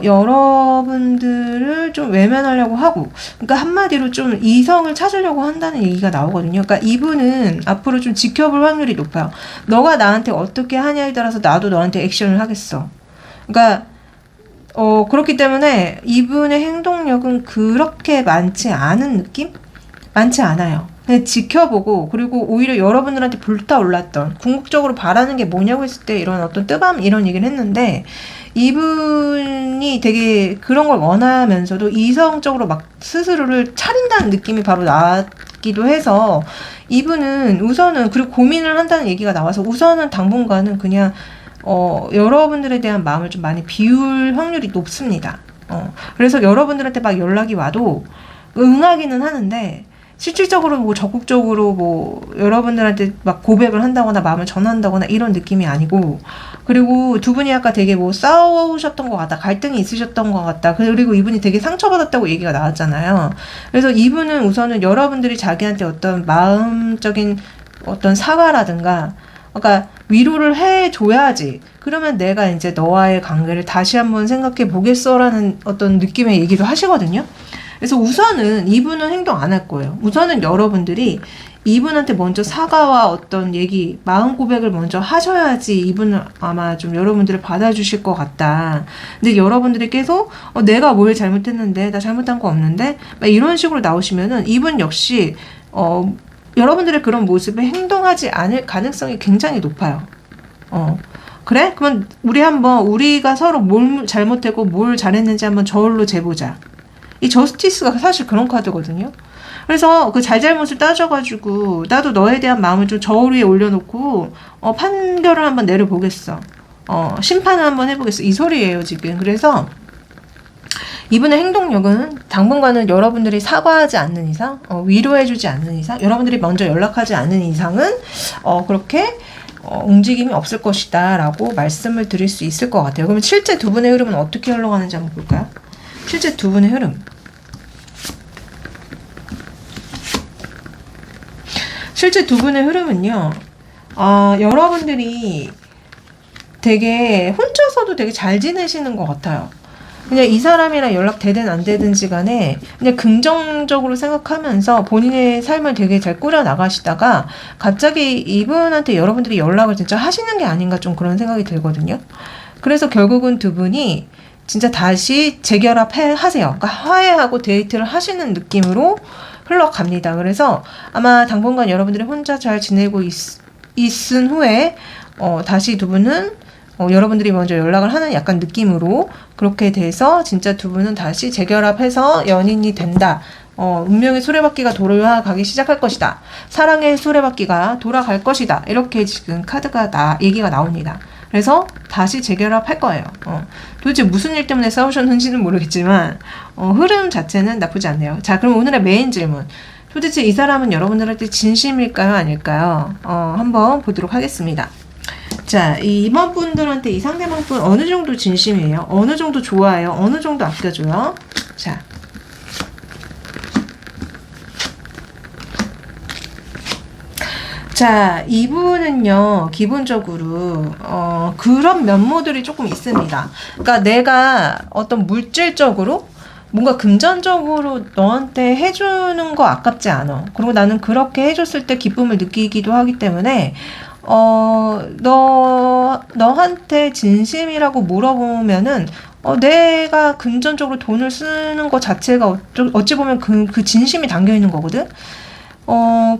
여러분들을 좀 외면하려고 하고, 그러니까 한마디로 좀 이성을 찾으려고 한다는 얘기가 나오거든요. 그러니까 이분은 앞으로 좀 지켜볼 확률이 높아요. 너가 나한테 어떻게 하냐에 따라서 나도 너한테 액션을 하겠어. 그러니까 그렇기 때문에 이분의 행동력은 그렇게 많지 않은 느낌? 많지 않아요. 그냥 지켜보고, 그리고 오히려 여러분들한테 불타올랐던, 궁극적으로 바라는 게 뭐냐고 했을 때 이런 어떤 뜨밤 이런 얘기를 했는데, 이분이 되게 그런 걸 원하면서도 이성적으로 막 스스로를 차린다는 느낌이 바로 나기도 해서, 이분은 우선은, 그리고 고민을 한다는 얘기가 나와서 우선은 당분간은 그냥 여러분들에 대한 마음을 좀 많이 비울 확률이 높습니다. 그래서 여러분들한테 막 연락이 와도 응하기는 하는데, 실질적으로 뭐 적극적으로 뭐 여러분들한테 막 고백을 한다거나 마음을 전한다거나 이런 느낌이 아니고, 그리고 두 분이 아까 되게 뭐 싸우셨던 것 같다, 갈등이 있으셨던 것 같다, 그리고 이분이 되게 상처받았다고 얘기가 나왔잖아요. 그래서 이분은 우선은 여러분들이 자기한테 어떤 마음적인 어떤 사과라든가, 그러니까 위로를 해줘야지, 그러면 내가 이제 너와의 관계를 다시 한번 생각해 보겠어라는 어떤 느낌의 얘기도 하시거든요. 그래서 우선은 이분은 행동 안 할 거예요. 우선은 여러분들이 이분한테 먼저 사과와 어떤 얘기, 마음 고백을 먼저 하셔야지 이분은 아마 좀 여러분들을 받아주실 것 같다. 근데 여러분들이 계속 내가 뭘 잘못했는데, 나 잘못한 거 없는데, 막 이런 식으로 나오시면은 이분 역시 여러분들의 그런 모습에 행동하지 않을 가능성이 굉장히 높아요. 그래? 그러면 우리가 서로 뭘 잘못했고 뭘 잘했는지 한번 저울로 재보자. 이 저스티스가 사실 그런 카드거든요. 그래서 그 잘잘못을 따져가지고 나도 너에 대한 마음을 좀 저울 위에 올려놓고 판결을 한번 내려보겠어. 심판을 한번 해보겠어. 이 소리예요, 지금. 그래서 이분의 행동력은 당분간은 여러분들이 사과하지 않는 이상, 위로해주지 않는 이상, 여러분들이 먼저 연락하지 않는 이상은 그렇게 움직임이 없을 것이다 라고 말씀을 드릴 수 있을 것 같아요. 그러면 실제 두 분의 흐름은 어떻게 흘러가는지 한번 볼까요? 실제 두 분의 흐름. 실제 두 분의 흐름은요, 여러분들이 되게 혼자서도 되게 잘 지내시는 것 같아요. 그냥 이 사람이랑 연락 되든 안 되든지 간에 그냥 긍정적으로 생각하면서 본인의 삶을 되게 잘 꾸려 나가시다가 갑자기 이분한테 여러분들이 연락을 진짜 하시는 게 아닌가, 좀 그런 생각이 들거든요. 그래서 결국은 두 분이 진짜 다시 재결합하세요. 그러니까 화해하고 데이트를 하시는 느낌으로 흘러갑니다. 그래서 아마 당분간 여러분들이 혼자 잘 지내고 있은 후에 다시 두 분은 여러분들이 먼저 연락을 하는 약간 느낌으로 그렇게 돼서 진짜 두 분은 다시 재결합해서 연인이 된다. 운명의 수레바퀴가 돌아가기 시작할 것이다. 사랑의 수레바퀴가 돌아갈 것이다. 이렇게 지금 카드가 얘기가 나옵니다. 그래서 다시 재결합할 거예요. 도대체 무슨 일 때문에 싸우셨는지는 모르겠지만 흐름 자체는 나쁘지 않네요. 자, 그럼 오늘의 메인 질문. 도대체 이 사람은 여러분들한테 진심일까요? 아닐까요? 한번 보도록 하겠습니다. 자, 이번 분들한테 이 상대방 분 어느 정도 진심이에요? 어느 정도 좋아해요? 어느 정도 아껴줘요? 자, 이분은요, 기본적으로, 그런 면모들이 조금 있습니다. 그러니까 내가 어떤 물질적으로, 뭔가 금전적으로 너한테 해주는 거 아깝지 않아. 그리고 나는 그렇게 해줬을 때 기쁨을 느끼기도 하기 때문에, 너한테 진심이라고 물어보면은, 내가 금전적으로 돈을 쓰는 것 자체가 어찌 보면 그 진심이 담겨 있는 거거든?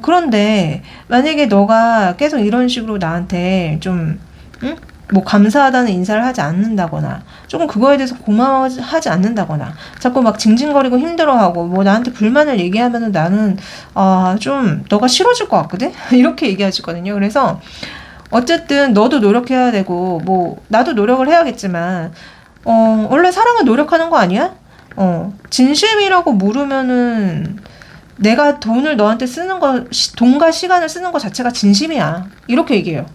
그런데 만약에 너가 계속 이런 식으로 나한테 좀, 응? 뭐 감사하다는 인사를 하지 않는다거나, 조금 그거에 대해서 고마워하지 않는다거나, 자꾸 막 징징거리고 힘들어하고, 뭐 나한테 불만을 얘기하면은 나는, 좀 너가 싫어질 것 같거든? 이렇게 얘기하시거든요. 그래서, 어쨌든 너도 노력해야 되고, 뭐, 나도 노력을 해야겠지만, 원래 사랑은 노력하는 거 아니야? 진심이라고 물으면은, 내가 돈을 너한테 쓰는 거, 돈과 시간을 쓰는 거 자체가 진심이야. 이렇게 얘기해요.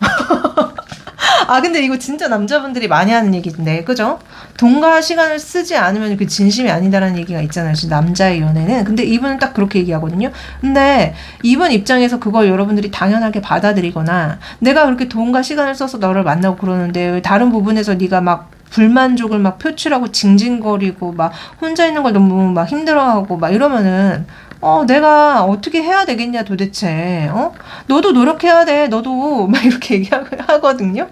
아, 근데 이거 진짜 남자분들이 많이 하는 얘기인데, 그죠? 돈과 시간을 쓰지 않으면 그 진심이 아니다라는 얘기가 있잖아요. 진짜 남자의 연애는. 근데 이분은 딱 그렇게 얘기하거든요. 근데 이분 입장에서 그걸 여러분들이 당연하게 받아들이거나, 내가 그렇게 돈과 시간을 써서 너를 만나고 그러는데, 다른 부분에서 네가 막 불만족을 막 표출하고 징징거리고, 막 혼자 있는 걸 너무 막 힘들어하고, 막 이러면은, 내가 어떻게 해야 되겠냐, 도대체. 너도 노력해야 돼. 너도. 막 이렇게 얘기하거든요.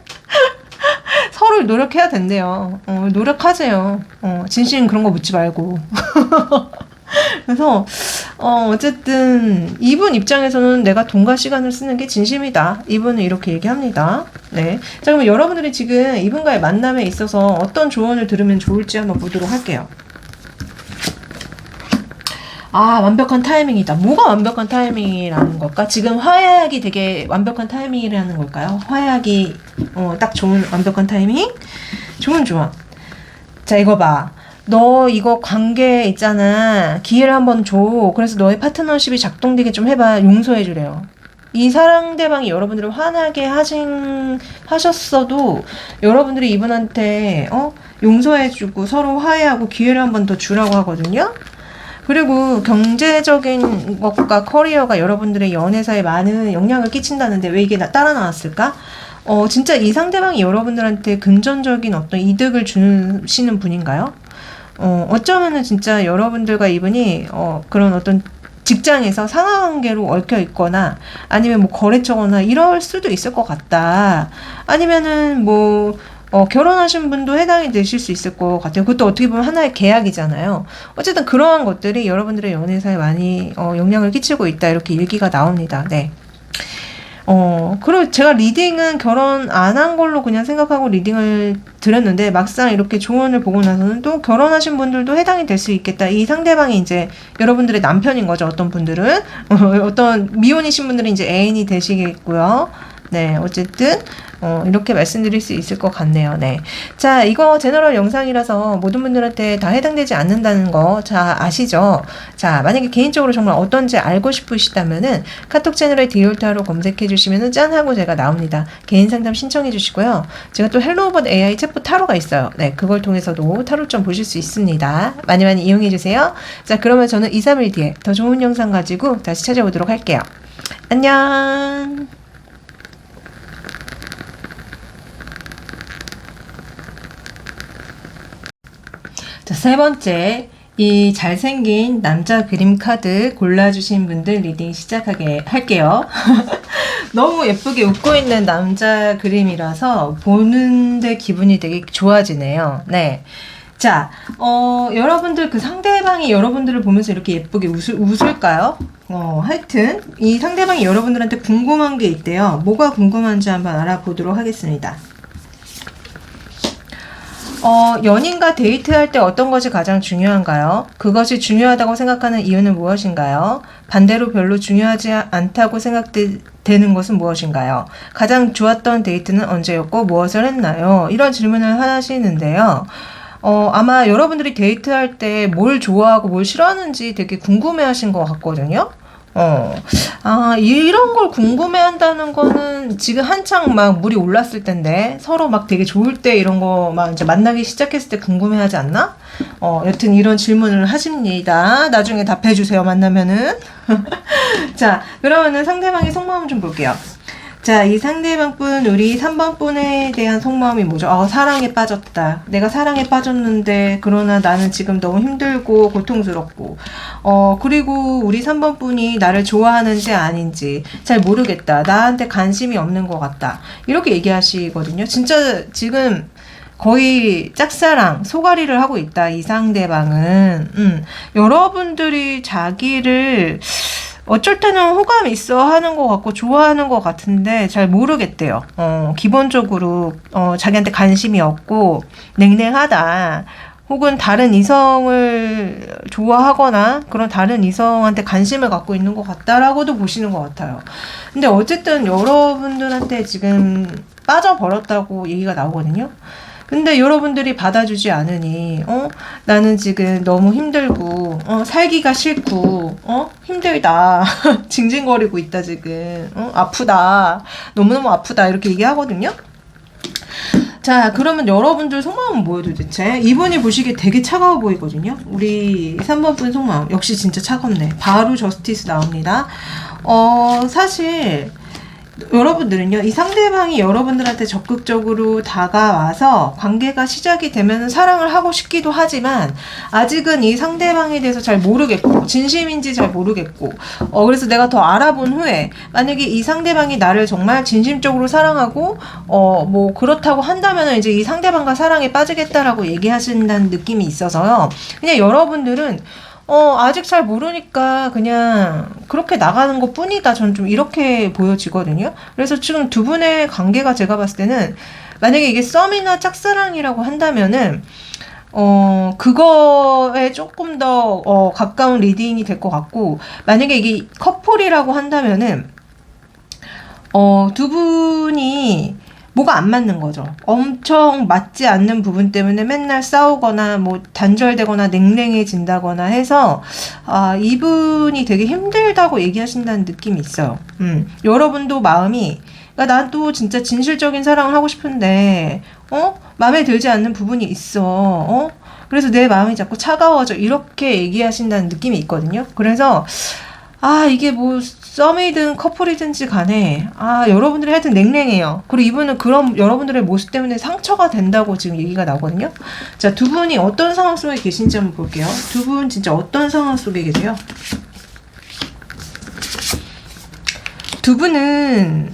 서로 노력해야 된대요. 노력하세요. 진심 그런 거 묻지 말고. 그래서, 어쨌든, 이분 입장에서는 내가 돈과 시간을 쓰는 게 진심이다. 이분은 이렇게 얘기합니다. 네. 자, 그러면 여러분들이 지금 이분과의 만남에 있어서 어떤 조언을 들으면 좋을지 한번 보도록 할게요. 아, 완벽한 타이밍이다. 뭐가 완벽한 타이밍이라는 걸까? 지금 화해하기 되게 완벽한 타이밍이라는 걸까요? 화해하기, 딱 좋은 완벽한 타이밍? 좋은 조언. 자, 이거 봐. 너 이거 관계 있잖아. 기회를 한번 줘. 그래서 너의 파트너십이 작동되게 좀 해봐. 용서해주래요. 이 상대방이 여러분들을 화나게 하셨어도 여러분들이 이분한테, 용서해주고 서로 화해하고 기회를 한번 더 주라고 하거든요? 그리고 경제적인 것과 커리어가 여러분들의 연애사에 많은 영향을 끼친다는데 왜 이게 따라 나왔을까? 진짜 이 상대방이 여러분들한테 금전적인 어떤 이득을 주시는 분인가요? 어쩌면은 진짜 여러분들과 이분이, 그런 어떤 직장에서 상하관계로 얽혀 있거나 아니면 뭐 거래처거나 이럴 수도 있을 것 같다. 아니면은 뭐, 결혼하신 분도 해당이 되실 수 있을 것 같아요. 그것도 어떻게 보면 하나의 계약이잖아요. 어쨌든 그러한 것들이 여러분들의 연애사에 많이 영향을 끼치고 있다. 이렇게 얘기가 나옵니다. 네. 그리고 제가 리딩은 결혼 안 한 걸로 그냥 생각하고 리딩을 드렸는데 막상 이렇게 조언을 보고 나서는 또 결혼하신 분들도 해당이 될 수 있겠다. 이 상대방이 이제 여러분들의 남편인 거죠. 어떤 분들은. 어떤 미혼이신 분들은 이제 애인이 되시겠고요. 네, 어쨌든 이렇게 말씀드릴 수 있을 것 같네요. 네. 자, 이거 제너럴 영상이라서 모든 분들한테 다 해당되지 않는다는 거 아시죠? 자, 만약에 개인적으로 정말 어떤지 알고 싶으시다면은 카톡 채널에 디올타로 검색해 주시면은 짠 하고 제가 나옵니다. 개인 상담 신청해 주시고요. 제가 또 헬로우봇 AI 챗봇 타로가 있어요. 네, 그걸 통해서도 타로 좀 보실 수 있습니다. 많이 많이 이용해 주세요. 자, 그러면 저는 2, 3일 뒤에 더 좋은 영상 가지고 다시 찾아오도록 할게요. 안녕. 자, 세 번째, 이 잘생긴 남자 그림 카드 골라주신 분들 리딩 시작하게 할게요. 너무 예쁘게 웃고 있는 남자 그림이라서 보는데 기분이 되게 좋아지네요. 네. 자, 여러분들 그 상대방이 여러분들을 보면서 이렇게 예쁘게 웃을까요? 하여튼 이 상대방이 여러분들한테 궁금한 게 있대요. 뭐가 궁금한지 한번 알아보도록 하겠습니다. 연인과 데이트할 때 어떤 것이 가장 중요한가요? 그것이 중요하다고 생각하는 이유는 무엇인가요? 반대로 별로 중요하지 않다고 생각되는 것은 무엇인가요? 가장 좋았던 데이트는 언제였고 무엇을 했나요? 이런 질문을 하시는데요. 아마 여러분들이 데이트할 때 뭘 좋아하고 뭘 싫어하는지 되게 궁금해 하신 것 같거든요. 이런 걸 궁금해 한다는 거는 지금 한창 막 물이 올랐을 텐데, 서로 막 되게 좋을 때 이런 거 막 이제 만나기 시작했을 때 궁금해 하지 않나? 여튼 이런 질문을 하십니다. 나중에 답해 주세요, 만나면은. 자, 그러면은 상대방의 속마음 좀 볼게요. 자, 이 상대방 분, 우리 3번 분에 대한 속마음이 뭐죠? 사랑에 빠졌다. 내가 사랑에 빠졌는데, 그러나 나는 지금 너무 힘들고, 고통스럽고, 그리고 우리 3번 분이 나를 좋아하는지 아닌지 잘 모르겠다. 나한테 관심이 없는 것 같다. 이렇게 얘기하시거든요. 진짜 지금 거의 짝사랑, 소가리를 하고 있다. 이 상대방은. 여러분들이 자기를 어쩔 때는 호감 있어 하는 것 같고 좋아하는 것 같은데 잘 모르겠대요. 기본적으로 자기한테 관심이 없고 냉랭하다. 혹은 다른 이성을 좋아하거나 그런 다른 이성한테 관심을 갖고 있는 것 같다라고도 보시는 것 같아요. 근데 어쨌든 여러분들한테 지금 빠져버렸다고 얘기가 나오거든요. 근데 여러분들이 받아주지 않으니, 나는 지금 너무 힘들고, 살기가 싫고, 힘들다. 징징거리고 있다, 지금. 아프다. 너무너무 아프다. 이렇게 얘기하거든요. 자, 그러면 여러분들 속마음은 뭐예요 도대체? 이분이 보시기에 되게 차가워 보이거든요. 우리 3번 분 속마음 역시 진짜 차갑네. 바로 저스티스 나옵니다. 사실 여러분들은요, 이 상대방이 여러분들한테 적극적으로 다가와서 관계가 시작이 되면 사랑을 하고 싶기도 하지만 아직은 이 상대방에 대해서 잘 모르겠고 진심인지 잘 모르겠고 그래서 내가 더 알아본 후에 만약에 이 상대방이 나를 정말 진심적으로 사랑하고 뭐 그렇다고 한다면 이제 이 상대방과 사랑에 빠지겠다라고 얘기하신다는 느낌이 있어서요. 그냥 여러분들은 아직 잘 모르니까 그냥 그렇게 나가는 것 뿐이다. 저는 좀 이렇게 보여지거든요. 그래서 지금 두 분의 관계가 제가 봤을 때는 만약에 이게 썸이나 짝사랑이라고 한다면은 그거에 조금 더 가까운 리딩이 될 것 같고, 만약에 이게 커플이라고 한다면은 두 분이 뭐가 안 맞는 거죠. 엄청 맞지 않는 부분 때문에 맨날 싸우거나 뭐 단절되거나 냉랭해진다거나 해서 이분이 되게 힘들다고 얘기하신다는 느낌이 있어요. 여러분도 마음이, 그러니까 난 또 진짜 진실적인 사랑을 하고 싶은데 마음에 들지 않는 부분이 있어. 그래서 내 마음이 자꾸 차가워져. 이렇게 얘기하신다는 느낌이 있거든요. 그래서 이게 뭐 썸이든 커플이든지 간에 여러분들이 하여튼 냉랭해요. 그리고 이분은 그런 여러분들의 모습 때문에 상처가 된다고 지금 얘기가 나오거든요. 자, 두 분이 어떤 상황 속에 계신지 한번 볼게요. 두 분 진짜 어떤 상황 속에 계세요? 두 분은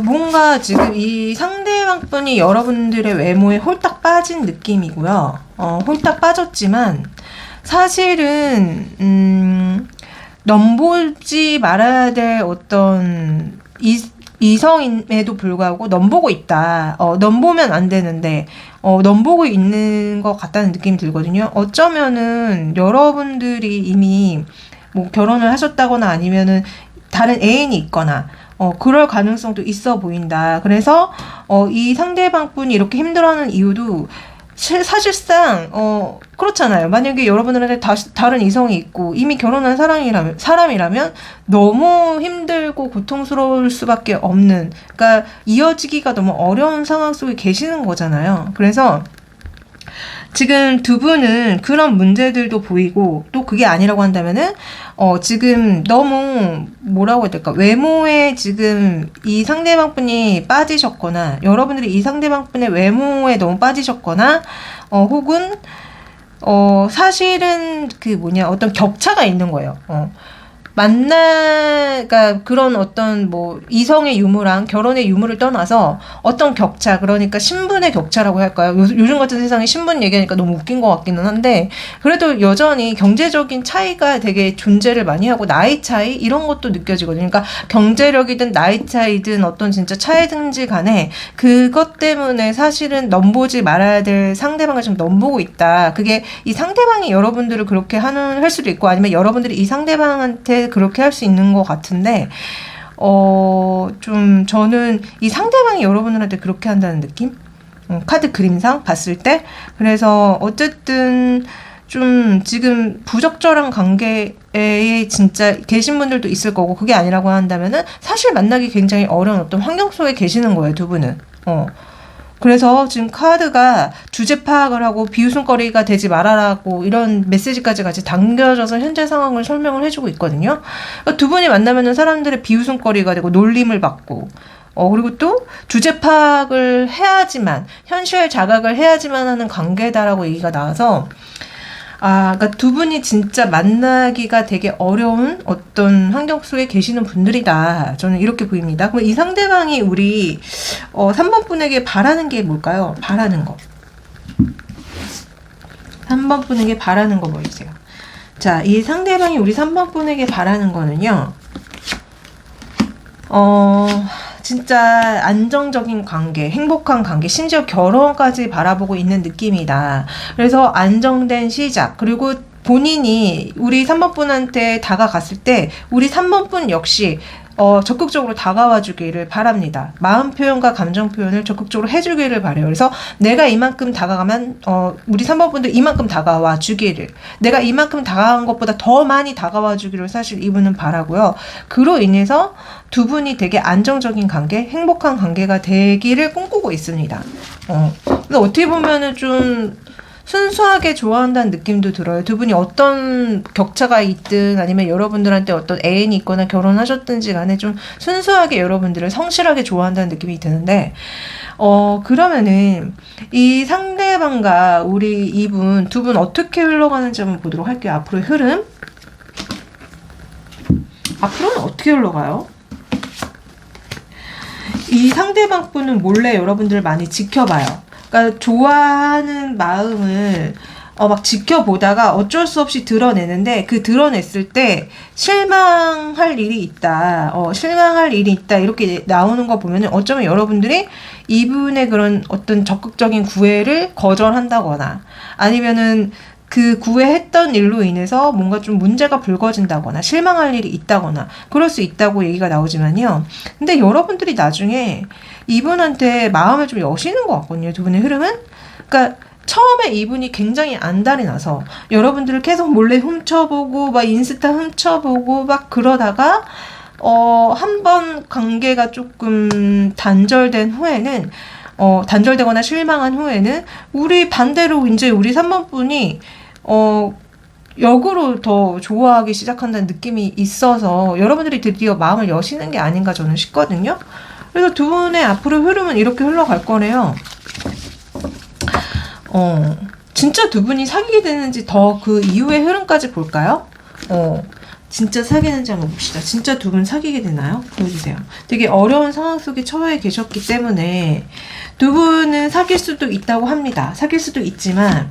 뭔가 지금 이 상대방 분이 여러분들의 외모에 홀딱 빠진 느낌이고요. 홀딱 빠졌지만 사실은 넘보지 말아야 될 어떤 이성임에도 불구하고 넘보고 있다. 넘보면 안 되는데 넘보고 있는 것 같다는 느낌이 들거든요. 어쩌면은 여러분들이 이미 뭐 결혼을 하셨다거나 아니면은 다른 애인이 있거나 그럴 가능성도 있어 보인다. 그래서 이 상대방 분이 이렇게 힘들어하는 이유도 사실상 그렇잖아요. 만약에 여러분들한테 다른 이성이 있고 이미 결혼한 사람이라면 너무 힘들고 고통스러울 수밖에 없는, 그러니까 이어지기가 너무 어려운 상황 속에 계시는 거잖아요. 그래서 지금 두 분은 그런 문제들도 보이고, 또 그게 아니라고 한다면은 지금 너무 뭐라고 해야 될까, 외모에 지금 이 상대방 분이 빠지셨거나 여러분들이 이 상대방 분의 외모에 너무 빠지셨거나 혹은 사실은 어떤 격차가 있는 거예요. 그러니까 그런 어떤 뭐 이성의 유무랑 결혼의 유무를 떠나서 어떤 격차, 그러니까 신분의 격차라고 할까요? 요즘 같은 세상에 신분 얘기하니까 너무 웃긴 것 같기는 한데, 그래도 여전히 경제적인 차이가 되게 존재를 많이 하고 나이 차이 이런 것도 느껴지거든요. 그러니까 경제력이든 나이 차이든 어떤 진짜 차이든지 간에 그것 때문에 사실은 넘보지 말아야 될 상대방을 좀 넘보고 있다. 그게 이 상대방이 여러분들을 그렇게 할 수도 있고, 아니면 여러분들이 이 상대방한테 그렇게 할 수 있는 것 같은데, 좀 저는 이 상대방이 여러분들한테 그렇게 한다는 느낌? 카드 그림상 봤을 때. 그래서 어쨌든 좀 지금 부적절한 관계에 진짜 계신 분들도 있을 거고, 그게 아니라고 한다면은 사실 만나기 굉장히 어려운 어떤 환경 속에 계시는 거예요, 두 분은. 그래서 지금 카드가 주제 파악을 하고 비웃음거리가 되지 말아라고 이런 메시지까지 같이 당겨져서 현재 상황을 설명을 해주고 있거든요. 그러니까 두 분이 만나면은 사람들의 비웃음거리가 되고 놀림을 받고, 그리고 또 주제 파악을 해야지만, 현실 자각을 해야지만 하는 관계다라고 얘기가 나와서, 그러니까 두 분이 진짜 만나기가 되게 어려운 어떤 환경 속에 계시는 분들이다. 저는 이렇게 보입니다. 그럼 이 상대방이 우리 3번 분에게 바라는 게 뭘까요? 바라는 거. 3번 분에게 바라는 거 보이세요? 자, 이 상대방이 우리 3번 분에게 바라는 거는요. 진짜 안정적인 관계, 행복한 관계, 심지어 결혼까지 바라보고 있는 느낌이다. 그래서 안정된 시작, 그리고 본인이 우리 3번 분한테 다가갔을 때 우리 3번 분 역시 적극적으로 다가와 주기를 바랍니다. 마음 표현과 감정 표현을 적극적으로 해주기를 바래요. 그래서 내가 이만큼 다가가면 우리 3번 분들 이만큼 다가와 주기를, 내가 이만큼 다가간 것보다 더 많이 다가와 주기를 사실 이분은 바라고요. 그로 인해서 두 분이 되게 안정적인 관계, 행복한 관계가 되기를 꿈꾸고 있습니다. 근데 어떻게 보면은 좀 순수하게 좋아한다는 느낌도 들어요. 두 분이 어떤 격차가 있든 아니면 여러분들한테 어떤 애인이 있거나 결혼하셨든지 간에 좀 순수하게 여러분들을 성실하게 좋아한다는 느낌이 드는데, 그러면은 이 상대방과 우리 이분 두 분 어떻게 흘러가는지 한번 보도록 할게요. 앞으로의 흐름. 앞으로는 어떻게 흘러가요? 이 상대방 분은 몰래 여러분들을 많이 지켜봐요. 그러니까 좋아하는 마음을 막 지켜보다가 어쩔 수 없이 드러내는데, 그 드러냈을 때 실망할 일이 있다, 실망할 일이 있다 이렇게 나오는 거 보면은 어쩌면 여러분들이 이분의 그런 어떤 적극적인 구애를 거절한다거나 아니면은 그 구애했던 일로 인해서 뭔가 좀 문제가 불거진다거나 실망할 일이 있다거나 그럴 수 있다고 얘기가 나오지만요. 근데 여러분들이 나중에 이분한테 마음을 좀 여시는 것 같거든요. 두 분의 흐름은. 그러니까 처음에 이분이 굉장히 안달이 나서 여러분들을 계속 몰래 훔쳐보고 막 인스타 훔쳐보고 막 그러다가 한 번 관계가 조금 단절된 후에는 단절되거나 실망한 후에는 우리 반대로 이제 우리 3번 분이 역으로 더 좋아하기 시작한다는 느낌이 있어서 여러분들이 드디어 마음을 여시는 게 아닌가 저는 싶거든요. 그래서 두 분의 앞으로 흐름은 이렇게 흘러갈 거래요. 진짜 두 분이 사귀게 되는지 더 그 이후의 흐름까지 볼까요? 진짜 사귀는지 한번 봅시다. 진짜 두 분 사귀게 되나요? 보여주세요. 되게 어려운 상황 속에 처해 계셨기 때문에 두 분은 사귈 수도 있다고 합니다. 사귈 수도 있지만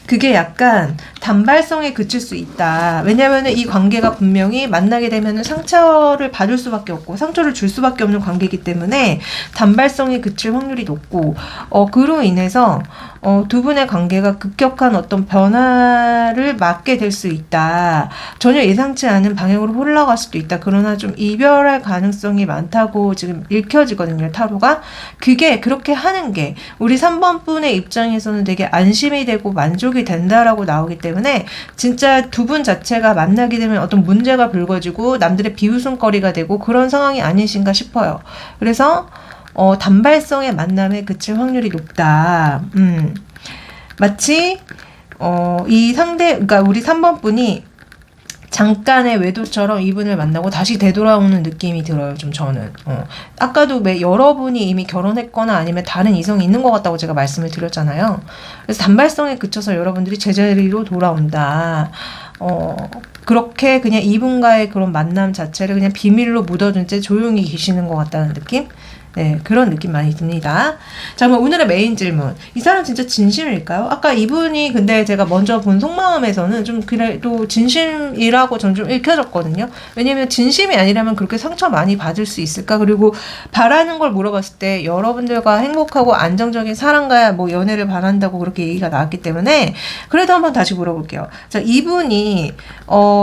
그게 약간 단발성에 그칠 수 있다. 왜냐면은 이 관계가 분명히 만나게 되면은 상처를 받을 수밖에 없고 상처를 줄 수밖에 없는 관계이기 때문에 단발성에 그칠 확률이 높고, 그로 인해서 두 분의 관계가 급격한 어떤 변화를 맞게 될 수 있다. 전혀 예상치 않은 방향으로 흘러갈 수도 있다. 그러나 좀 이별할 가능성이 많다고 지금 읽혀지거든요, 타로가. 그게 그렇게 하는 게 우리 3번 분의 입장에서는 되게 안심이 되고 만족이 된다라고 나오기 때문에 진짜 두 분 자체가 만나게 되면 어떤 문제가 불거지고 남들의 비웃음거리가 되고 그런 상황이 아니신가 싶어요. 그래서 단발성의 만남에 그칠 확률이 높다. 마치 이 그러니까 우리 3번 분이 잠깐의 외도처럼 이분을 만나고 다시 되돌아오는 느낌이 들어요, 좀 저는. 아까도 여러분이 이미 결혼했거나 아니면 다른 이성이 있는 것 같다고 제가 말씀을 드렸잖아요. 그래서 단발성에 그쳐서 여러분들이 제자리로 돌아온다. 그렇게 그냥 이분과의 그런 만남 자체를 그냥 비밀로 묻어둔 채 조용히 계시는 것 같다는 느낌? 네, 그런 느낌 많이 듭니다. 자, 그럼 오늘의 메인 질문. 이 사람 진짜 진심일까요? 아까 이분이 근데 제가 먼저 본 속마음에서는 좀 그래도 진심이라고 전 좀 읽혀졌거든요. 왜냐면 진심이 아니라면 그렇게 상처 많이 받을 수 있을까? 그리고 바라는 걸 물어봤을 때 여러분들과 행복하고 안정적인 사랑과 뭐 연애를 바란다고 그렇게 얘기가 나왔기 때문에 그래도 한번 다시 물어볼게요. 자, 이분이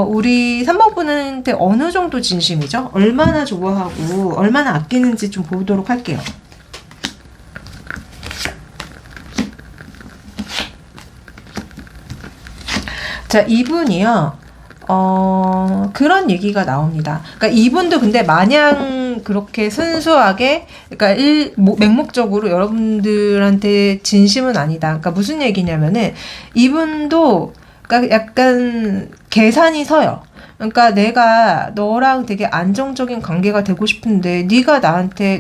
우리 3번 분한테 어느 정도 진심이죠? 얼마나 좋아하고 얼마나 아끼는지 좀 보도록 할게요. 자, 이분이요. 그런 얘기가 나옵니다. 그러니까 이분도 근데 마냥 그렇게 순수하게, 그러니까 맹목적으로 여러분들한테 진심은 아니다. 그러니까 무슨 얘기냐면은 이분도 그러니까 약간 계산이 서요. 그러니까 내가 너랑 되게 안정적인 관계가 되고 싶은데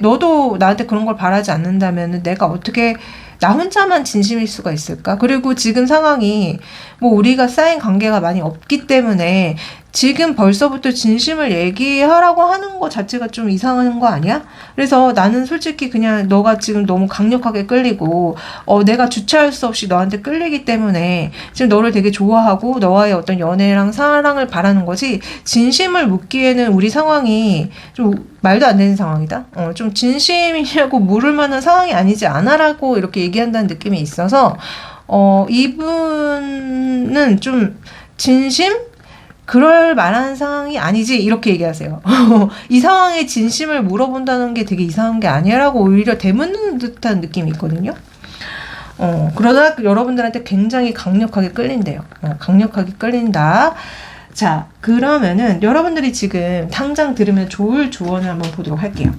너도 나한테 그런 걸 바라지 않는다면 내가 어떻게 나 혼자만 진심일 수가 있을까? 그리고 지금 상황이 뭐 우리가 쌓인 관계가 많이 없기 때문에 지금 벌써부터 진심을 얘기하라고 하는 것 자체가 좀 이상한 거 아니야? 그래서 나는 솔직히 그냥 너가 지금 너무 강력하게 끌리고 내가 주체할 수 없이 너한테 끌리기 때문에 지금 너를 되게 좋아하고 너와의 어떤 연애랑 사랑을 바라는 거지, 진심을 묻기에는 우리 상황이 좀 말도 안 되는 상황이다. 좀 진심이냐고 물을 만한 상황이 아니지 않아라고 이렇게 얘기한다는 느낌이 있어서 이분은 좀 진심? 그럴 만한 상황이 아니지 이렇게 얘기하세요. 이 상황에 진심을 물어본다는 게 되게 이상한 게 아니라고 오히려 되묻는 듯한 느낌이 있거든요. 그러다 여러분들한테 굉장히 강력하게 끌린대요. 강력하게 끌린다. 자, 그러면은 여러분들이 지금 당장 들으면 좋을 조언을 한번 보도록 할게요.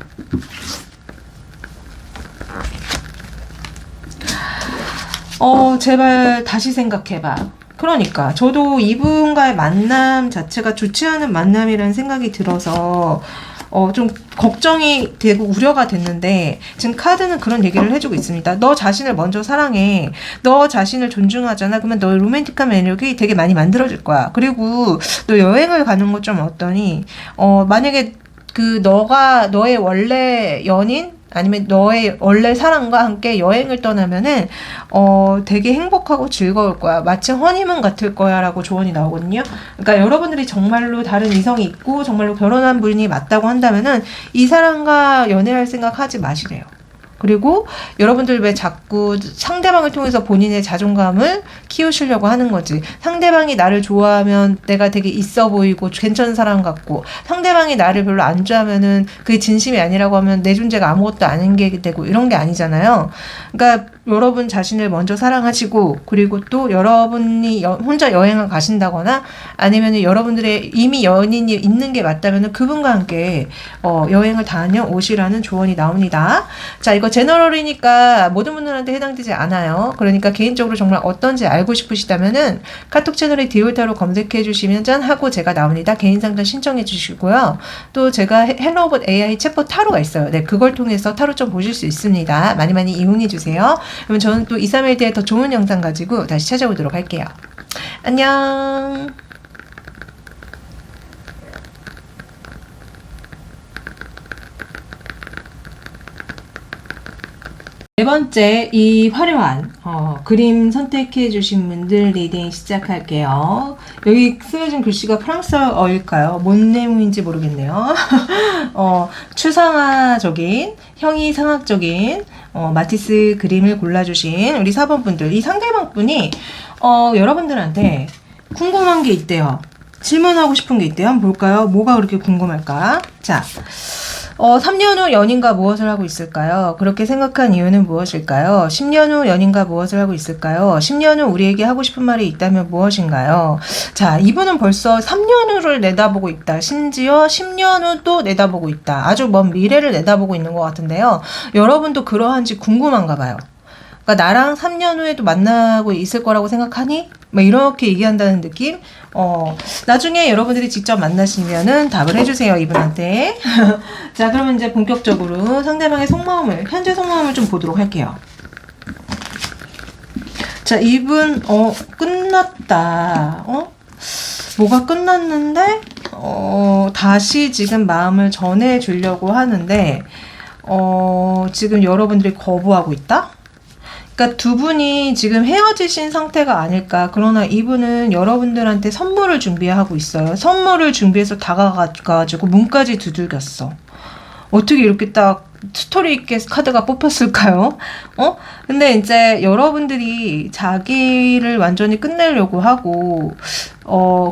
제발 다시 생각해봐. 그러니까 저도 이분과의 만남 자체가 좋지 않은 만남이라는 생각이 들어서 좀 걱정이 되고 우려가 됐는데 지금 카드는 그런 얘기를 해주고 있습니다. 너 자신을 먼저 사랑해. 너 자신을 존중하잖아. 그러면 너의 로맨틱한 매력이 되게 많이 만들어질 거야. 그리고 너 여행을 가는 것 좀 어떠니? 만약에 너의 원래 연인? 아니면 너의 원래 사랑과 함께 여행을 떠나면은 되게 행복하고 즐거울 거야. 마치 허니문 같을 거야 라고 조언이 나오거든요. 그러니까 여러분들이 정말로 다른 이성이 있고 정말로 결혼한 분이 맞다고 한다면은 이 사람과 연애할 생각 하지 마시래요. 그리고 여러분들 왜 자꾸 상대방을 통해서 본인의 자존감을 키우시려고 하는 거지. 상대방이 나를 좋아하면 내가 되게 있어 보이고 괜찮은 사람 같고, 상대방이 나를 별로 안 좋아하면은 그게 진심이 아니라고 하면 내 존재가 아무것도 아닌 게 되고 이런 게 아니잖아요. 그러니까 여러분 자신을 먼저 사랑하시고, 그리고 또 여러분이 혼자 여행을 가신다거나 아니면 여러분들의 이미 연인이 있는 게 맞다면 그분과 함께 여행을 다녀오시라는 조언이 나옵니다. 자, 이거 제너럴이니까 모든 분들한테 해당되지 않아요. 그러니까 개인적으로 정말 어떤지 알고 싶으시다면은 카톡 채널에 디올타로 검색해 주시면 짠 하고 제가 나옵니다. 개인 상담 신청해 주시고요. 또 제가 헬로우봇 AI 챗봇 타로가 있어요. 네, 그걸 통해서 타로 좀 보실 수 있습니다. 많이 많이 이용해 주세요. 그러면 저는 또 2, 3일 뒤에 더 좋은 영상 가지고 다시 찾아오도록 할게요. 안녕. 네 번째, 이 화려한 그림 선택해 주신 분들 리딩 시작할게요. 여기 쓰여진 글씨가 프랑스어일까요? 뭔 내용인지 모르겠네요. 추상화적인, 형이상학적인 마티스 그림을 골라주신 우리 4번 분들, 이 상대방 분이 여러분들한테 궁금한 게 있대요. 질문하고 싶은 게 있대요. 한번 볼까요? 뭐가 그렇게 궁금할까? 자, 3년 후 연인과 무엇을 하고 있을까요? 그렇게 생각한 이유는 무엇일까요? 10년 후 연인과 무엇을 하고 있을까요? 10년 후 우리에게 하고 싶은 말이 있다면 무엇인가요? 자, 이분은 벌써 3년 후를 내다보고 있다. 심지어 10년 후도 내다보고 있다. 아주 먼 미래를 내다보고 있는 것 같은데요. 여러분도 그러한지 궁금한가 봐요. 그러니까 나랑 3년 후에도 만나고 있을 거라고 생각하니? 뭐 이렇게 얘기한다는 느낌? 나중에 여러분들이 직접 만나시면은 답을 해주세요, 이분한테. 자, 그러면 이제 본격적으로 상대방의 속마음을, 현재 속마음을 좀 보도록 할게요. 자, 이분, 끝났다. 뭐가 끝났는데, 다시 지금 마음을 전해주려고 하는데, 지금 여러분들이 거부하고 있다? 그러니까 두 분이 지금 헤어지신 상태가 아닐까. 그러나 이분은 여러분들한테 선물을 준비하고 있어요. 선물을 준비해서 다가가가지고 문까지 두들겼어. 어떻게 이렇게 딱 스토리 있게 카드가 뽑혔을까요? 근데 이제 여러분들이 자기를 완전히 끝내려고 하고,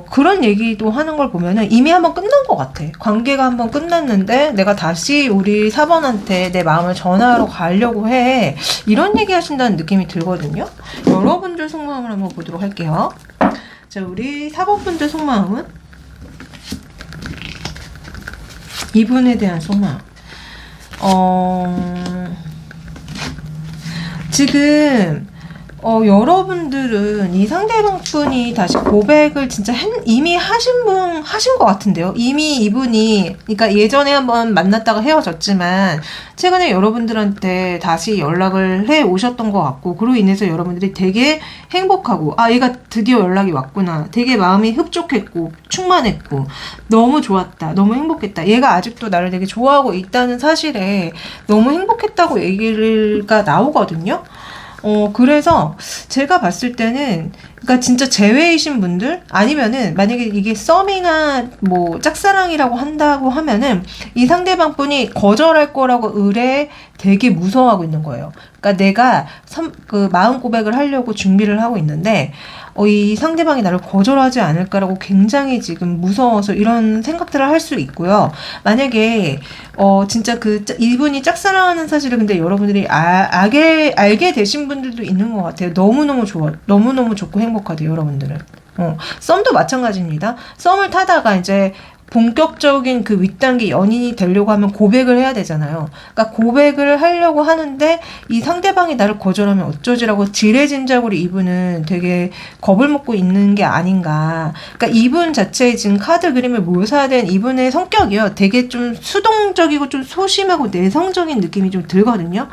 그런 얘기도 하는 걸 보면은 이미 한번 끝난 것 같아. 관계가 한번 끝났는데 내가 다시 우리 4번한테 내 마음을 전하러 가려고 해. 이런 얘기 하신다는 느낌이 들거든요. 여러분들 속마음을 한번 보도록 할게요. 자, 우리 4번 분들 속마음은? 이분에 대한 속마음. 지금 여러분들은 이 상대방 분이 다시 고백을 진짜 이미 하신 것 같은데요. 이미 이분이, 그러니까 예전에 한번 만났다가 헤어졌지만 최근에 여러분들한테 다시 연락을 해 오셨던 것 같고, 그로 인해서 여러분들이 되게 행복하고, 아, 얘가 드디어 연락이 왔구나. 되게 마음이 흡족했고 충만했고 너무 좋았다. 너무 행복했다. 얘가 아직도 나를 되게 좋아하고 있다는 사실에 너무 행복했다고 얘기가 나오거든요. 그래서 제가 봤을 때는 그러니까 진짜 제외이신 분들 아니면은 만약에 이게 썸이나 뭐 짝사랑이라고 한다고 하면은 이 상대방 분이 거절할 거라고 의뢰 되게 무서워하고 있는 거예요. 그러니까 내가 그 마음 고백을 하려고 준비를 하고 있는데 이 상대방이 나를 거절하지 않을까라고 굉장히 지금 무서워서 이런 생각들을 할 수 있고요. 만약에 진짜 이분이 짝사랑하는 사실을 근데 여러분들이 알게 되신 분들도 있는 것 같아요. 너무너무 좋아. 너무너무 좋고 행복하대요, 여러분들은. 썸도 마찬가지입니다. 썸을 타다가 이제 본격적인 그 윗단계 연인이 되려고 하면 고백을 해야 되잖아요. 그러니까 고백을 하려고 하는데 이 상대방이 나를 거절하면 어쩌지라고 지레짐작으로 이분은 되게 겁을 먹고 있는 게 아닌가. 그러니까 이분 자체의 지금 카드 그림을 묘사된 이분의 성격이요. 되게 좀 수동적이고 좀 소심하고 내성적인 느낌이 좀 들거든요.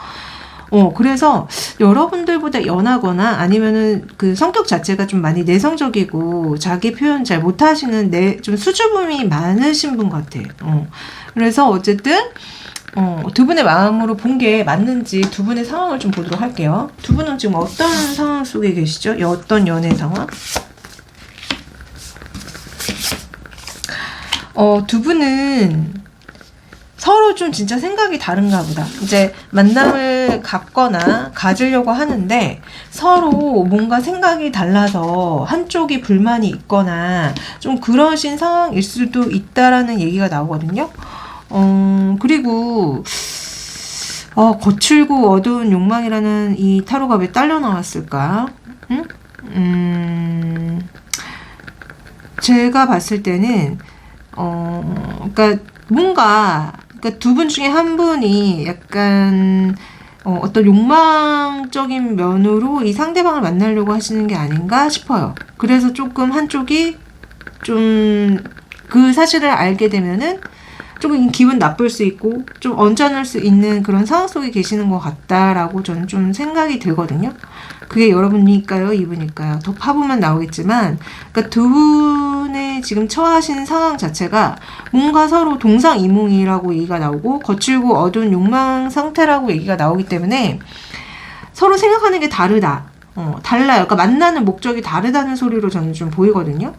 그래서 여러분들보다 연하거나 아니면은 그 성격 자체가 좀 많이 내성적이고 자기 표현 잘 못하시는 좀 수줍음이 많으신 분 같아. 그래서 어쨌든 두 분의 마음으로 본 게 맞는지 두 분의 상황을 좀 보도록 할게요. 두 분은 지금 어떤 상황 속에 계시죠? 어떤 연애 상황? 두 분은 서로 좀 진짜 생각이 다른가 보다. 이제 만남을 갖거나 가지려고 하는데 서로 뭔가 생각이 달라서 한쪽이 불만이 있거나 좀 그러신 상황일 수도 있다라는 얘기가 나오거든요. 그리고 거칠고 어두운 욕망이라는 이 타로가 왜 딸려 나왔을까? 제가 봤을 때는 그러니까 뭔가 두 분 중에 한 분이 약간 어떤 욕망적인 면으로 이 상대방을 만나려고 하시는 게 아닌가 싶어요. 그래서 조금 한쪽이 좀 그 사실을 알게 되면은 조금 기분 나쁠 수 있고 좀 언짢을 수 있는 그런 상황 속에 계시는 것 같다라고 저는 좀 생각이 들거든요. 그게 여러분일까요? 이분일까요? 더 파보면 나오겠지만 그러니까 두 분의 지금 처하신 상황 자체가 뭔가 서로 동상이몽이라고 얘기가 나오고 거칠고 어두운 욕망 상태라고 얘기가 나오기 때문에 서로 생각하는 게 다르다. 달라요. 그러니까 만나는 목적이 다르다는 소리로 저는 좀 보이거든요.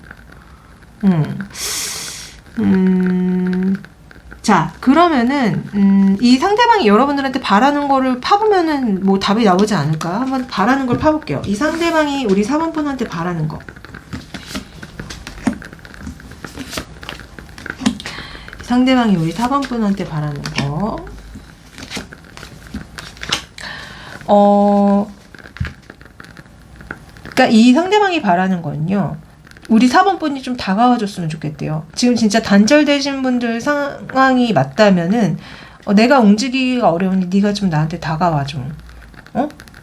자, 그러면은 이 상대방이 여러분들한테 바라는 거를 파보면은 뭐 답이 나오지 않을까요? 한번 바라는 걸 파볼게요. 이 상대방이 우리 4번 분한테 바라는 거. 상대방이 우리 4번 분한테 바라는 거. 그러니까 이 상대방이 바라는 거는요. 우리 4번 분이 좀 다가와줬으면 좋겠대요. 지금 진짜 단절되신 분들 상황이 맞다면은 내가 움직이기가 어려우니 네가 좀 나한테 다가와줘.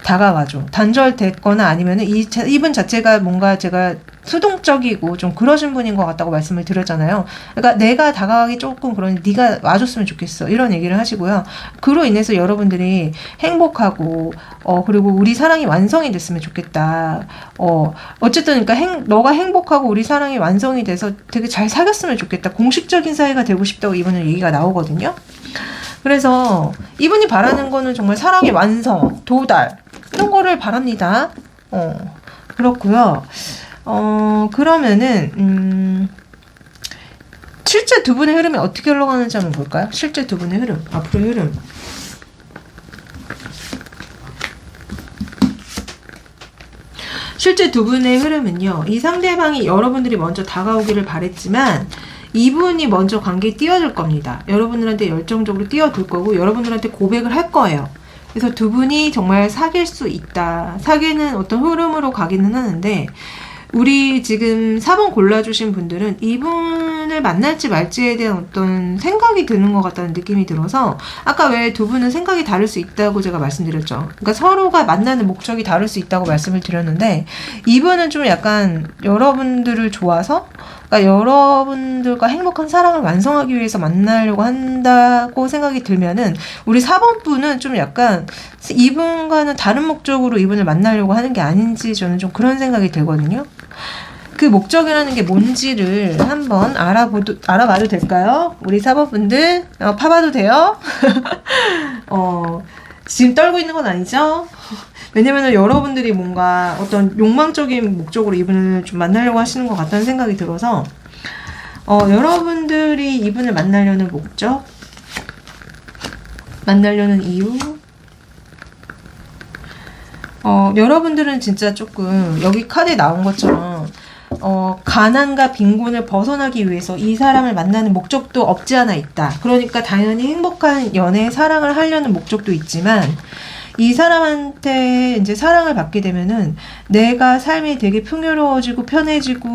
다가와줘. 단절됐거나 아니면은 이분 자체가 뭔가 제가 수동적이고 좀 그러신 분인 것 같다고 말씀을 드렸잖아요. 그러니까 내가 다가가기 조금 그러니 네가 와줬으면 좋겠어. 이런 얘기를 하시고요. 그로 인해서 여러분들이 행복하고 그리고 우리 사랑이 완성이 됐으면 좋겠다. 어쨌든 그러니까 너가 행복하고 우리 사랑이 완성이 돼서 되게 잘 사귀었으면 좋겠다. 공식적인 사이가 되고 싶다고 이분은 얘기가 나오거든요. 그래서 이분이 바라는 거는 정말 사랑의 완성, 도달 이런 거를 바랍니다. 그렇고요. 그러면은 실제 두 분의 흐름이 어떻게 흘러가는지 한번 볼까요? 실제 두 분의 흐름, 앞으로의 흐름. 실제 두 분의 흐름은요. 이 상대방이 여러분들이 먼저 다가오기를 바랬지만 이분이 먼저 관계에 뛰어들 겁니다. 여러분들한테 열정적으로 뛰어들 거고 여러분들한테 고백을 할 거예요. 그래서 두 분이 정말 사귈 수 있다. 사귀는 어떤 흐름으로 가기는 하는데 우리 지금 4번 골라주신 분들은 이분을 만날지 말지에 대한 어떤 생각이 드는 것 같다는 느낌이 들어서 아까 왜 두 분은 생각이 다를 수 있다고 제가 말씀드렸죠. 그러니까 서로가 만나는 목적이 다를 수 있다고 말씀을 드렸는데 이분은 좀 약간 여러분들을 좋아서 그러니까 여러분들과 행복한 사랑을 완성하기 위해서 만나려고 한다고 생각이 들면은 우리 4번 분은 좀 약간 이분과는 다른 목적으로 이분을 만나려고 하는 게 아닌지 저는 좀 그런 생각이 들거든요. 그 목적이라는 게 뭔지를 한번 알아봐도 될까요? 우리 4번 분들 파봐도 돼요? 지금 떨고 있는 건 아니죠? 왜냐면은 여러분들이 뭔가 어떤 욕망적인 목적으로 이분을 좀 만나려고 하시는 것 같다는 생각이 들어서, 여러분들이 이분을 만나려는 목적, 만나려는 이유, 여러분들은 진짜 조금 여기 카드에 나온 것처럼 가난과 빈곤을 벗어나기 위해서 이 사람을 만나는 목적도 없지 않아 있다. 그러니까 당연히 행복한 연애, 사랑을 하려는 목적도 있지만 이 사람한테 이제 사랑을 받게 되면은 내가 삶이 되게 풍요로워지고 편해지고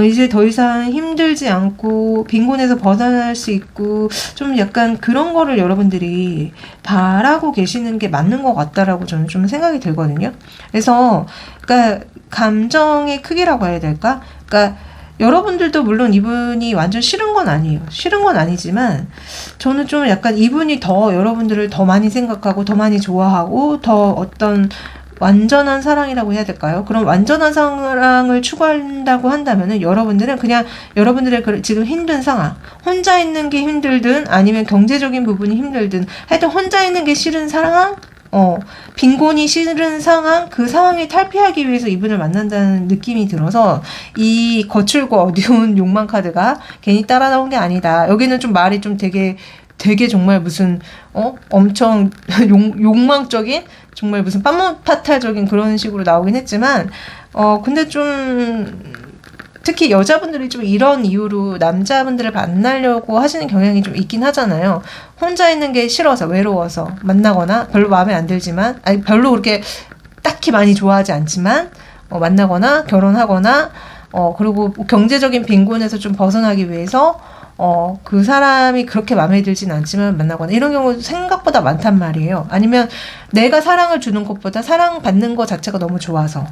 이제 더 이상 힘들지 않고 빈곤에서 벗어날 수 있고 좀 약간 그런 거를 여러분들이 바라고 계시는 게 맞는 것 같다라고 저는 좀 생각이 들거든요. 그래서 그러니까 감정의 크기라고 해야 될까? 그러니까 여러분들도 물론 이분이 완전 싫은 건 아니에요. 싫은 건 아니지만 저는 좀 약간 이분이 더 여러분들을 더 많이 생각하고 더 많이 좋아하고 더 어떤 완전한 사랑이라고 해야 될까요? 그런 완전한 사랑을 추구한다고 한다면은 여러분들은 그냥 여러분들의 지금 힘든 상황, 혼자 있는 게 힘들든 아니면 경제적인 부분이 힘들든 하여튼 혼자 있는 게 싫은 상황, 빈곤이 싫은 상황, 그 상황에 탈피하기 위해서 이분을 만난다는 느낌이 들어서 이 거칠고 어두운 욕망 카드가 괜히 따라 나온 게 아니다. 여기는 좀 말이 좀 되게 정말 무슨 엄청 욕망적인 정말 무슨 빰몬파탈적인 그런 식으로 나오긴 했지만 근데 좀 특히 여자분들이 좀 이런 이유로 남자분들을 만나려고 하시는 경향이 좀 있긴 하잖아요. 혼자 있는 게 싫어서 외로워서 만나거나 별로 마음에 안 들지만 아니 별로 그렇게 딱히 많이 좋아하지 않지만 만나거나 결혼하거나 그리고 경제적인 빈곤에서 좀 벗어나기 위해서 그 사람이 그렇게 마음에 들진 않지만 만나거나 이런 경우 생각보다 많단 말이에요. 아니면 내가 사랑을 주는 것보다 사랑받는 것 자체가 너무 좋아서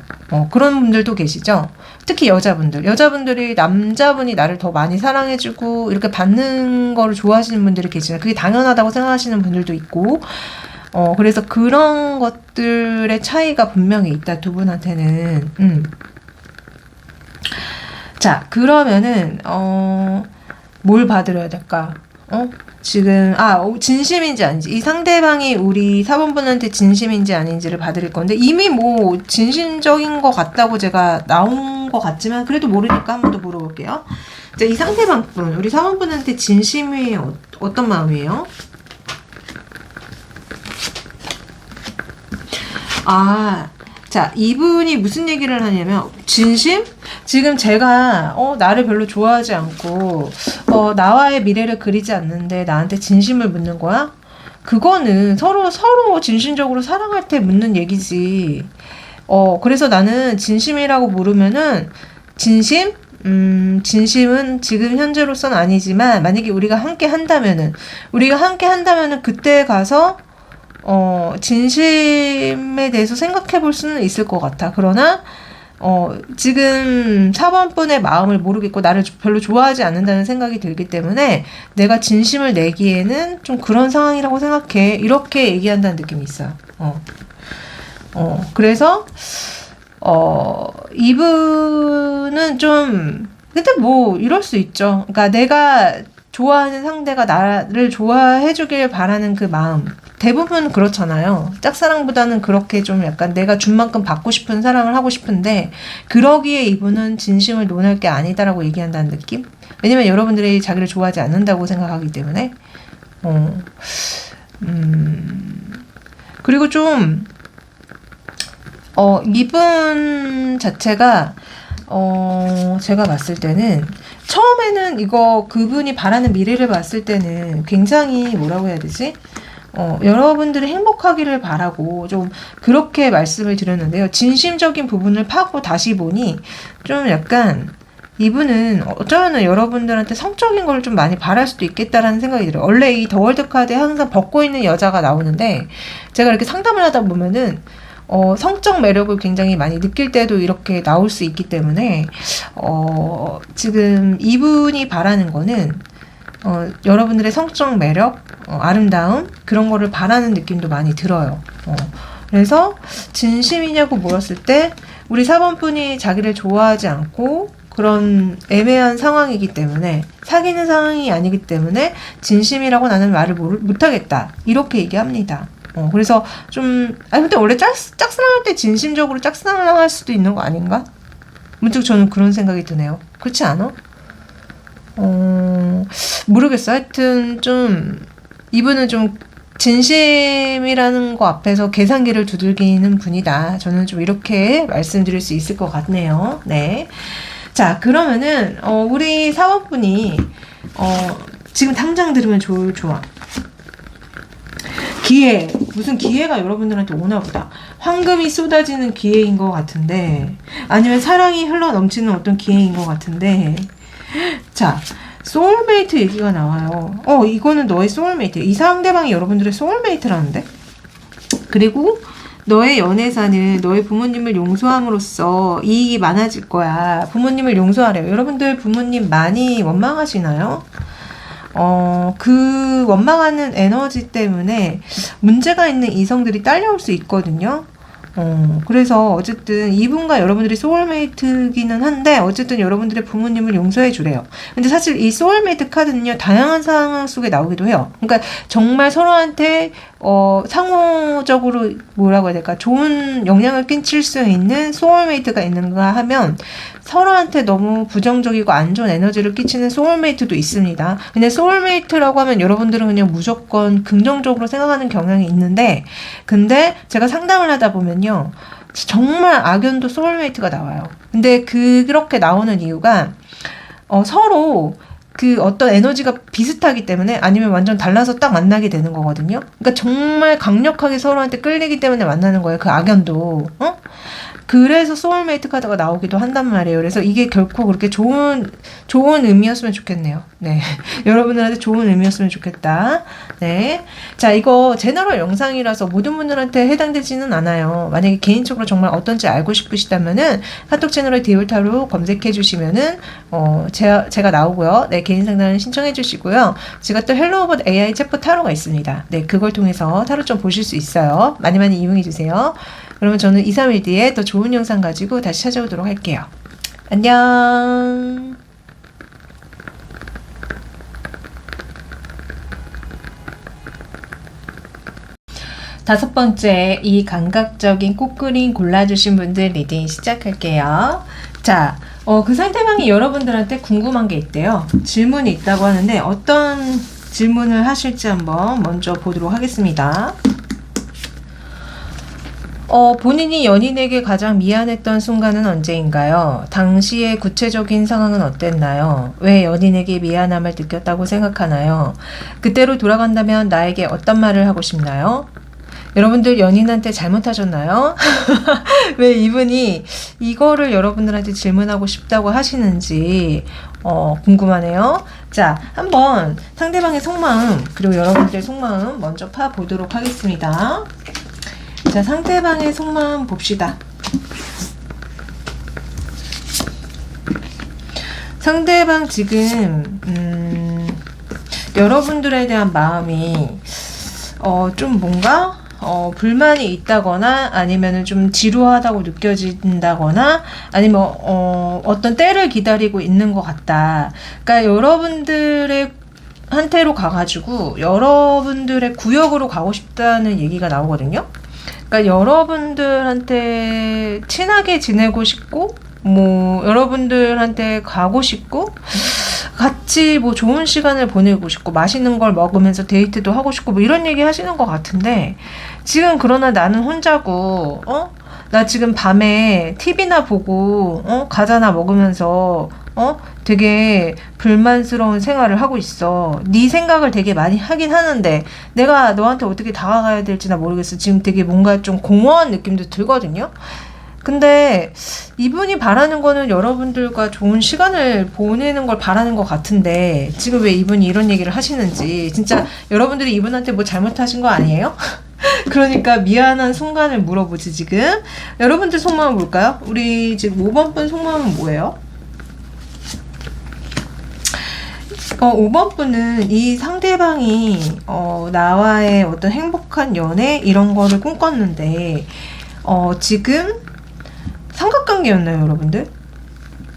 그런 분들도 계시죠. 특히 여자분들이 남자분이 나를 더 많이 사랑해주고 이렇게 받는 거를 좋아하시는 분들이 계시잖아요. 그게 당연하다고 생각하시는 분들도 있고 그래서 그런 것들의 차이가 분명히 있다, 두 분한테는. 자, 그러면은 뭘 봐드려야 될까? 지금 진심인지 아닌지, 이 상대방이 우리 사본분한테 진심인지 아닌지를 봐드릴 건데 이미 뭐 진심적인 것 같다고 제가 나온 것 같지만 그래도 모르니까 한 번 더 물어볼게요. 자, 이 상대방분, 우리 사본분한테 진심이 어떤 마음이에요? 자, 이분이 무슨 얘기를 하냐면 진심? 지금 제가 나를 별로 좋아하지 않고 나와의 미래를 그리지 않는데 나한테 진심을 묻는 거야? 그거는 서로 진심적으로 사랑할 때 묻는 얘기지. 그래서 나는 진심이라고 물으면은 진심은 지금 현재로선 아니지만 만약에 우리가 함께 한다면은 그때 가서 진심에 대해서 생각해 볼 수는 있을 것 같아. 그러나 지금 4번분의 마음을 모르겠고 나를 별로 좋아하지 않는다는 생각이 들기 때문에 내가 진심을 내기에는 좀 그런 상황이라고 생각해. 이렇게 얘기한다는 느낌이 있어요. 그래서 이분은 좀 근데 뭐 이럴 수 있죠. 그러니까 내가 좋아하는 상대가 나를 좋아해 주길 바라는 그 마음, 대부분 그렇잖아요. 짝사랑보다는 그렇게 좀 약간 내가 준 만큼 받고 싶은 사랑을 하고 싶은데 그러기에 이분은 진심을 논할 게 아니다라고 얘기한다는 느낌? 왜냐면 여러분들이 자기를 좋아하지 않는다고 생각하기 때문에 그리고 좀 이분 자체가 제가 봤을 때는 처음에는 그분이 바라는 미래를 봤을 때는 굉장히 뭐라고 해야 되지? 여러분들이 행복하기를 바라고 좀 그렇게 말씀을 드렸는데요. 진심적인 부분을 파고 다시 보니 좀 약간 이분은 어쩌면 여러분들한테 성적인 걸 좀 많이 바랄 수도 있겠다라는 생각이 들어요. 원래 이 더 월드 카드에 항상 벗고 있는 여자가 나오는데 제가 이렇게 상담을 하다 보면은 성적 매력을 굉장히 많이 느낄 때도 이렇게 나올 수 있기 때문에 지금 이분이 바라는 거는 여러분들의 성적 매력, 아름다움 그런 거를 바라는 느낌도 많이 들어요. 그래서 진심이냐고 물었을 때 우리 4번분이 자기를 좋아하지 않고 그런 애매한 상황이기 때문에 사귀는 상황이 아니기 때문에 진심이라고 나는 말을 못하겠다 이렇게 얘기합니다. 그래서 좀, 근데 원래 짝사랑할 때 진심적으로 짝사랑할 수도 있는 거 아닌가? 문득 저는 그런 생각이 드네요. 그렇지 않아? 모르겠어. 하여튼 좀, 이분은 좀 진심이라는 거 앞에서 계산기를 두들기는 분이다. 저는 좀 이렇게 말씀드릴 수 있을 것 같네요. 네. 자, 그러면은, 우리 사원분이, 지금 당장 들으면 좋을 조합. 기회, 무슨 기회가 여러분들한테 오나 보다. 황금이 쏟아지는 기회인 것 같은데, 아니면 사랑이 흘러 넘치는 어떤 기회인 것 같은데, 자, 소울메이트 얘기가 나와요. 이거는 너의 소울메이트. 이 상대방이 여러분들의 소울메이트라는데? 그리고 너의 연애사는 너의 부모님을 용서함으로써 이익이 많아질 거야. 부모님을 용서하래요. 여러분들 부모님 많이 원망하시나요? 그 원망하는 에너지 때문에 문제가 있는 이성들이 딸려올 수 있거든요. 그래서 어쨌든 이분과 여러분들이 소울메이트기는 한데 어쨌든 여러분들의 부모님을 용서해 주래요. 근데 사실 이 소울메이트 카드는요, 다양한 상황 속에 나오기도 해요. 그러니까 정말 서로한테 상호적으로 뭐라고 해야 될까, 좋은 영향을 끼칠 수 있는 소울메이트가 있는가 하면 서로한테 너무 부정적이고 안 좋은 에너지를 끼치는 소울메이트도 있습니다. 근데 소울메이트라고 하면 여러분들은 그냥 무조건 긍정적으로 생각하는 경향이 있는데, 근데 제가 상담을 하다 보면요, 정말 악연도 소울메이트가 나와요. 근데 그렇게 나오는 이유가 서로 그 어떤 에너지가 비슷하기 때문에, 아니면 완전 달라서 딱 만나게 되는 거거든요. 그러니까 정말 강력하게 서로한테 끌리기 때문에 만나는 거예요. 그 악연도. 그래서 소울메이트 카드가 나오기도 한단 말이에요. 그래서 이게 결코 그렇게 좋은 의미였으면 좋겠네요. 네. 여러분들한테 좋은 의미였으면 좋겠다. 네. 자, 이거 제너럴 영상이라서 모든 분들한테 해당되지는 않아요. 만약에 개인적으로 정말 어떤지 알고 싶으시다면은 카톡 채널의 디올타로 검색해 주시면은, 제가 나오고요. 네, 개인 상담을 신청해 주시고요. 제가 또 헬로 오버 AI 챗봇 타로가 있습니다. 네, 그걸 통해서 타로 좀 보실 수 있어요. 많이 많이 이용해 주세요. 그러면 저는 2, 3일 뒤에 더 좋은 영상 가지고 다시 찾아오도록 할게요. 안녕. 다섯 번째, 이 감각적인 꽃그림 골라주신 분들 리딩 시작할게요. 자, 그 상대방이 여러분들한테 궁금한 게 있대요. 질문이 있다고 하는데 어떤 질문을 하실지 한번 먼저 보도록 하겠습니다. 본인이 연인에게 가장 미안했던 순간은 언제인가요? 당시의 구체적인 상황은 어땠나요? 왜 연인에게 미안함을 느꼈다고 생각하나요? 그때로 돌아간다면 나에게 어떤 말을 하고 싶나요? 여러분들 연인한테 잘못하셨나요? 왜 이분이 이거를 여러분들한테 질문하고 싶다고 하시는지 궁금하네요. 자, 한번 상대방의 속마음, 그리고 여러분들의 속마음 먼저 파보도록 하겠습니다. 자, 상대방의 속마음 봅시다. 상대방 지금 여러분들에 대한 마음이 좀 뭔가 불만이 있다거나, 아니면은 좀 지루하다고 느껴진다거나, 아니면 어떤 때를 기다리고 있는 것 같다. 그러니까 여러분들의 한테로 가가지고 여러분들의 구역으로 가고 싶다는 얘기가 나오거든요. 그러니까 여러분들한테 친하게 지내고 싶고, 뭐 여러분들한테 가고 싶고, 같이 뭐 좋은 시간을 보내고 싶고, 맛있는 걸 먹으면서 데이트도 하고 싶고, 뭐 이런 얘기 하시는 것 같은데, 지금 그러나 나는 혼자고, 나 지금 밤에 TV나 보고, 과자나 먹으면서, 되게 불만스러운 생활을 하고 있어. 네 생각을 되게 많이 하긴 하는데 내가 너한테 어떻게 다가가야 될지 나 모르겠어. 지금 되게 뭔가 좀 공허한 느낌도 들거든요. 근데 이분이 바라는 거는 여러분들과 좋은 시간을 보내는 걸 바라는 것 같은데, 지금 왜 이분이 이런 얘기를 하시는지, 진짜 여러분들이 이분한테 뭐 잘못하신 거 아니에요? 그러니까 미안한 순간을 물어보지. 지금 여러분들 속마음 볼까요? 우리 지금 5번 분 속마음은 뭐예요? 5번 분은 이 상대방이 나와의 어떤 행복한 연애 이런 거를 꿈꿨는데 지금 삼각관계였나요, 여러분들?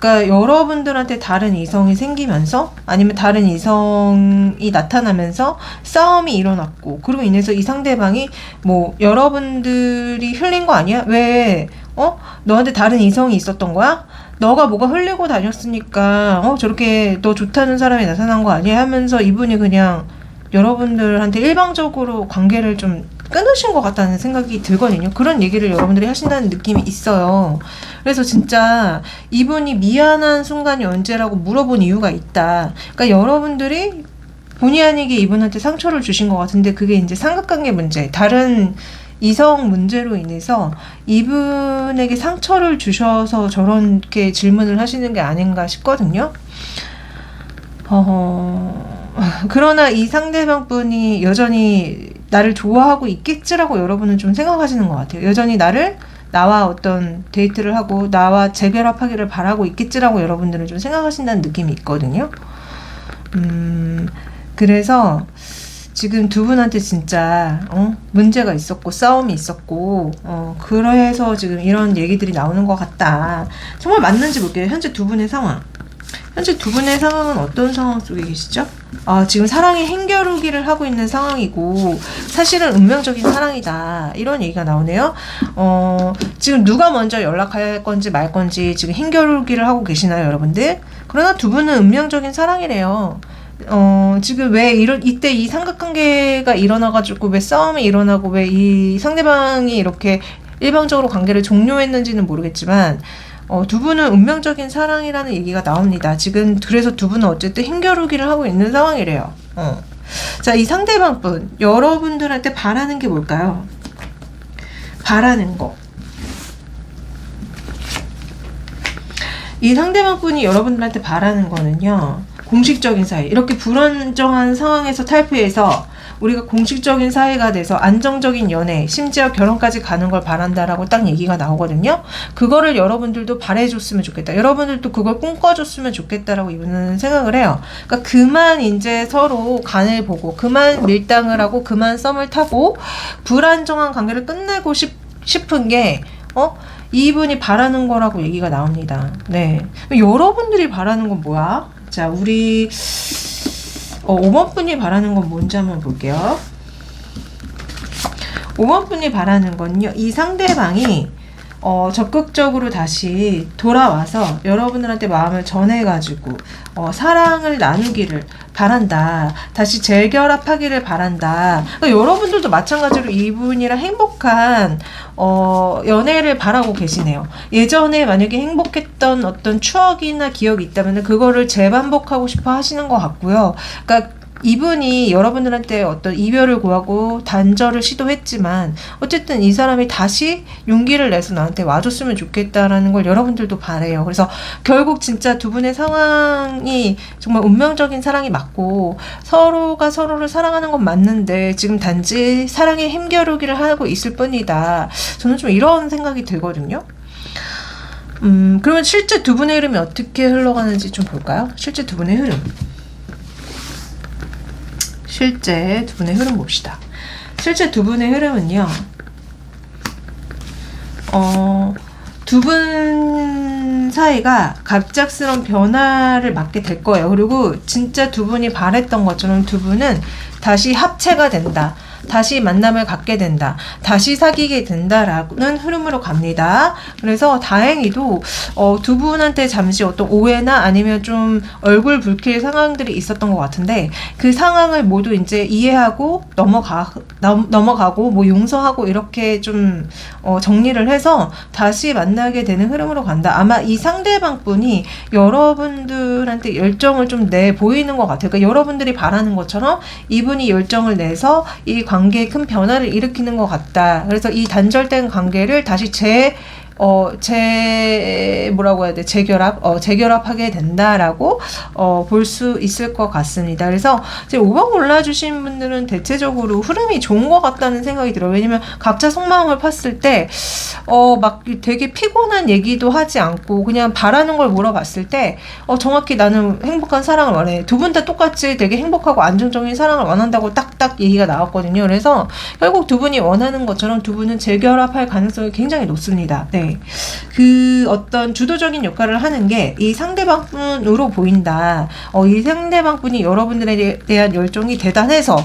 그러니까 여러분들한테 다른 이성이 생기면서 아니면 다른 이성이 나타나면서 싸움이 일어났고 그로 인해서 이 상대방이 뭐 여러분들이 흘린 거 아니야? 왜 너한테 다른 이성이 있었던 거야? 너가 뭐가 흘리고 다녔으니까 저렇게 너 좋다는 사람이 나타난 거 아니야? 하면서 이분이 그냥 여러분들한테 일방적으로 관계를 좀 끊으신 것 같다는 생각이 들거든요. 그런 얘기를 여러분들이 하신다는 느낌이 있어요. 그래서 진짜 이분이 미안한 순간이 언제라고 물어본 이유가 있다. 그러니까 여러분들이 본의 아니게 이분한테 상처를 주신 것 같은데 그게 이제 삼각관계 문제, 다른 이성 문제로 인해서 이분에게 상처를 주셔서 저렇게 질문을 하시는 게 아닌가 싶거든요. 그러나 이 상대방 분이 여전히 나를 좋아하고 있겠지라고 여러분은 좀 생각하시는 것 같아요. 여전히 나와 어떤 데이트를 하고 나와 재결합하기를 바라고 있겠지라고 여러분들은 좀 생각하신다는 느낌이 있거든요. 그래서 지금 두 분한테 진짜 문제가 있었고 싸움이 있었고 그래서 지금 이런 얘기들이 나오는 것 같다. 정말 맞는지 볼게요. 현재 두 분의 상황. 현재 두 분의 상황은 어떤 상황 속에 계시죠? 지금 사랑의 힘겨루기를 하고 있는 상황이고 사실은 운명적인 사랑이다 이런 얘기가 나오네요. 지금 누가 먼저 연락할 건지 말 건지 지금 힘겨루기를 하고 계시나요 여러분들? 그러나 두 분은 운명적인 사랑이래요. 지금 왜 이때 이 삼각관계가 일어나가지고 왜 싸움이 일어나고 왜 이 상대방이 이렇게 일방적으로 관계를 종료했는지는 모르겠지만 두 분은 운명적인 사랑이라는 얘기가 나옵니다. 지금 그래서 두 분은 어쨌든 힘겨루기를 하고 있는 상황이래요. 자, 이 상대방 분 여러분들한테 바라는 게 뭘까요? 바라는 거. 이 상대방 분이 여러분들한테 바라는 거는요. 공식적인 사이. 이렇게 불안정한 상황에서 탈피해서 우리가 공식적인 사이가 돼서 안정적인 연애, 심지어 결혼까지 가는 걸 바란다라고 딱 얘기가 나오거든요. 그거를 여러분들도 바래줬으면 좋겠다. 여러분들도 그걸 꿈꿔줬으면 좋겠다라고 이분은 생각을 해요. 그러니까 그만 이제 서로 간을 보고 그만 밀당을 하고 그만 썸을 타고 불안정한 관계를 끝내고 싶은 게 이분이 바라는 거라고 얘기가 나옵니다. 네. 여러분들이 바라는 건 뭐야? 자, 우리 5번 분이 바라는 건 뭔지 한번 볼게요. 5번 분이 바라는 건요. 이 상대방이 적극적으로 다시 돌아와서 여러분들한테 마음을 전해가지고 사랑을 나누기를 바란다. 다시 재결합하기를 바란다. 그러니까 여러분들도 마찬가지로 이분이랑 행복한 연애를 바라고 계시네요. 예전에 만약에 행복했던 어떤 추억이나 기억이 있다면 그거를 재반복하고 싶어 하시는 것 같고요. 그러니까 이분이 여러분들한테 어떤 이별을 구하고 단절을 시도했지만 어쨌든 이 사람이 다시 용기를 내서 나한테 와줬으면 좋겠다라는 걸 여러분들도 바래요. 그래서 결국 진짜 두 분의 상황이 정말 운명적인 사랑이 맞고 서로가 서로를 사랑하는 건 맞는데 지금 단지 사랑의 힘겨루기를 하고 있을 뿐이다. 저는 좀 이런 생각이 들거든요. 그러면 실제 두 분의 흐름이 어떻게 흘러가는지 좀 볼까요? 실제 두 분의 흐름. 실제 두 분의 흐름 봅시다. 실제 두 분의 흐름은요. 두 분 사이가 갑작스러운 변화를 맞게 될 거예요. 그리고 진짜 두 분이 바랬던 것처럼 두 분은 다시 합체가 된다. 다시 만남을 갖게 된다. 다시 사귀게 된다라는 흐름으로 갑니다. 그래서 다행히도 두 분한테 잠시 어떤 오해나 아니면 좀 얼굴 붉힐 상황들이 있었던 것 같은데 그 상황을 모두 이제 이해하고 넘어가고 뭐 용서하고 이렇게 좀 정리를 해서 다시 만나게 되는 흐름으로 간다. 아마 이 상대방 분이 여러분들한테 열정을 좀 내 보이는 것 같아요. 그러니까 여러분들이 바라는 것처럼 이분이 열정을 내서 이 관계에 큰 변화를 일으키는 것 같다. 그래서 이 단절된 관계를 다시 뭐라고 해야 돼? 재결합하게 된다라고, 볼 수 있을 것 같습니다. 그래서, 이제 5번 골라주신 분들은 대체적으로 흐름이 좋은 것 같다는 생각이 들어요. 왜냐면, 각자 속마음을 팠을 때, 막 되게 피곤한 얘기도 하지 않고, 그냥 바라는 걸 물어봤을 때, 정확히 나는 행복한 사랑을 원해. 두 분 다 똑같이 되게 행복하고 안정적인 사랑을 원한다고 딱딱 얘기가 나왔거든요. 그래서, 결국 두 분이 원하는 것처럼 두 분은 재결합할 가능성이 굉장히 높습니다. 네. 게 그 어떤 주도적인 역할을 하는 게 이 상대방분으로 보인다. 이 상대방분이 여러분들에 대한 열정이 대단해서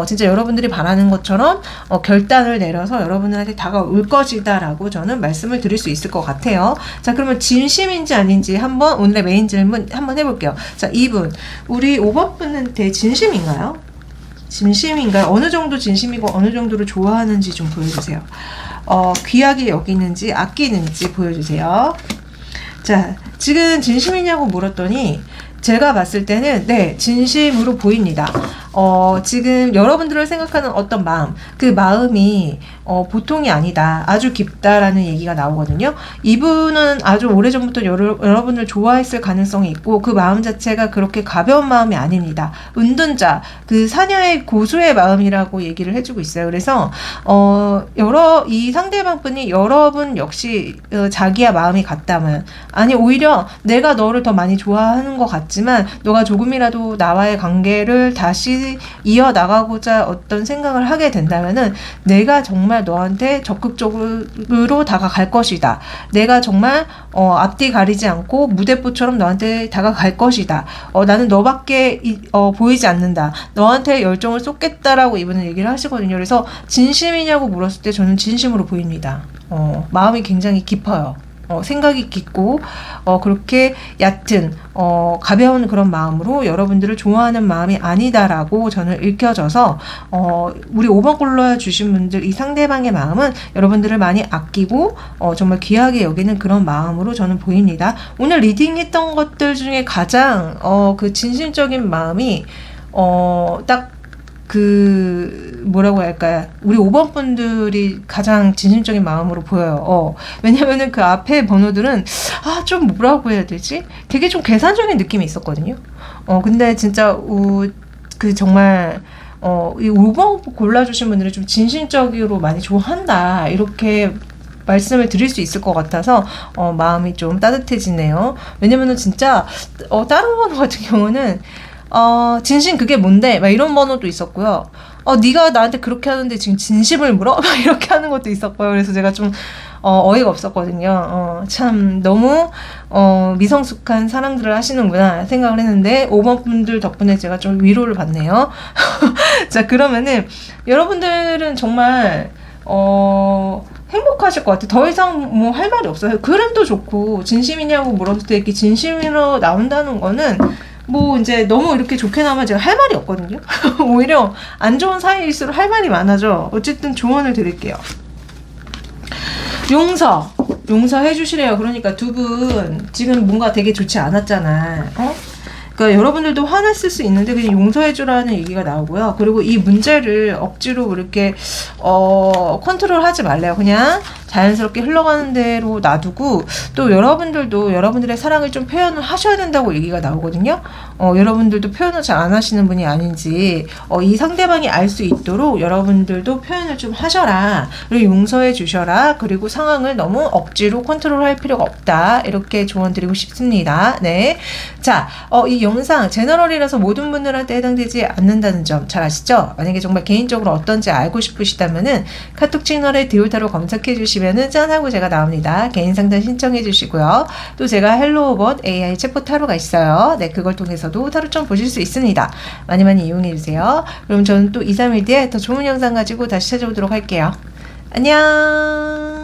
진짜 여러분들이 바라는 것처럼 결단을 내려서 여러분들한테 다가올 것이다라고 저는 말씀을 드릴 수 있을 것 같아요. 자, 그러면 진심인지 아닌지 한번 오늘의 메인 질문 한번 해볼게요. 자, 이분 우리 5번 분한테 진심인가요? 진심인가요? 어느 정도 진심이고 어느 정도로 좋아하는지 좀 보여주세요. 귀하게 여기는지 아끼는지 보여주세요. 자, 지금 진심이냐고 물었더니 제가 봤을 때는 네, 진심으로 보입니다. 지금 여러분들을 생각하는 어떤 마음, 그 마음이 보통이 아니다. 아주 깊다라는 얘기가 나오거든요. 이분은 아주 오래전부터 여러분을 좋아했을 가능성이 있고 그 마음 자체가 그렇게 가벼운 마음이 아닙니다. 은둔자, 그 사녀의 고수의 마음이라고 얘기를 해주고 있어요. 그래서 이 상대방 분이 여러분 역시 자기와 마음이 같다면, 아니 오히려 내가 너를 더 많이 좋아하는 것 같지만 너가 조금이라도 나와의 관계를 다시 이어나가고자 어떤 생각을 하게 된다면은 내가 정말 너한테 적극적으로 다가갈 것이다. 내가 정말 앞뒤 가리지 않고 무대뽀처럼 너한테 다가갈 것이다. 나는 너밖에 보이지 않는다. 너한테 열정을 쏟겠다라고 이분은 얘기를 하시거든요. 그래서 진심이냐고 물었을 때 저는 진심으로 보입니다. 마음이 굉장히 깊어요. 생각이 깊고 그렇게 얕은 가벼운 그런 마음으로 여러분들을 좋아하는 마음이 아니다라고 저는 읽혀져서 우리 5번 골라주신 분들 이 상대방의 마음은 여러분들을 많이 아끼고 정말 귀하게 여기는 그런 마음으로 저는 보입니다. 오늘 리딩했던 것들 중에 가장 그 진심적인 마음이 딱 뭐라고 할까요? 우리 5번 분들이 가장 진심적인 마음으로 보여요. 왜냐면은 그 앞에 번호들은, 좀 뭐라고 해야 되지? 되게 좀 계산적인 느낌이 있었거든요. 근데 진짜, 정말, 이 5번 골라주신 분들은 좀 진심적으로 많이 좋아한다. 이렇게 말씀을 드릴 수 있을 것 같아서 마음이 좀 따뜻해지네요. 왜냐면은 진짜 다른 번호 같은 경우는 진심 그게 뭔데? 막 이런 번호도 있었고요. 네가 나한테 그렇게 하는데 지금 진심을 물어? 막 이렇게 하는 것도 있었고요. 그래서 제가 좀 어이가 없었거든요. 참 너무 미성숙한 사랑들을 하시는구나 생각을 했는데 5번 분들 덕분에 제가 좀 위로를 받네요. 자, 그러면은 여러분들은 정말 행복하실 것 같아요. 더 이상 뭐 할 말이 없어요. 그림도 좋고 진심이냐고 물었을 때 이렇게 진심으로 나온다는 거는 뭐 이제 너무 이렇게 좋게 나오면 제가 할 말이 없거든요. 오히려 안 좋은 사이일수록 할 말이 많아져. 어쨌든 조언을 드릴게요. 용서 해주시래요. 그러니까 두 분 지금 뭔가 되게 좋지 않았잖아. 그러니까 여러분들도 화났을 수 있는데 그냥 용서해주라는 얘기가 나오고요. 그리고 이 문제를 억지로 이렇게 컨트롤하지 말래요. 그냥 자연스럽게 흘러가는 대로 놔두고 또 여러분들도 여러분들의 사랑을 좀 표현을 하셔야 된다고 얘기가 나오거든요. 여러분들도 표현을 잘 안 하시는 분이 아닌지 이 상대방이 알 수 있도록 여러분들도 표현을 좀 하셔라. 그리고 용서해 주셔라. 그리고 상황을 너무 억지로 컨트롤할 필요가 없다. 이렇게 조언 드리고 싶습니다. 네. 자, 이 영상 제너럴이라서 모든 분들한테 해당되지 않는다는 점 잘 아시죠? 만약에 정말 개인적으로 어떤지 알고 싶으시다면은 카톡 채널에 디올타로 검색해 주시면은 짠 하고 제가 나옵니다. 개인 상담 신청해 주시고요. 또 제가 헬로우봇 AI 챗봇 타로가 있어요. 네, 그걸 통해서도 타로 좀 보실 수 있습니다. 많이 많이 이용해 주세요. 그럼 저는 또 2, 3일 뒤에 더 좋은 영상 가지고 다시 찾아오도록 할게요. 안녕.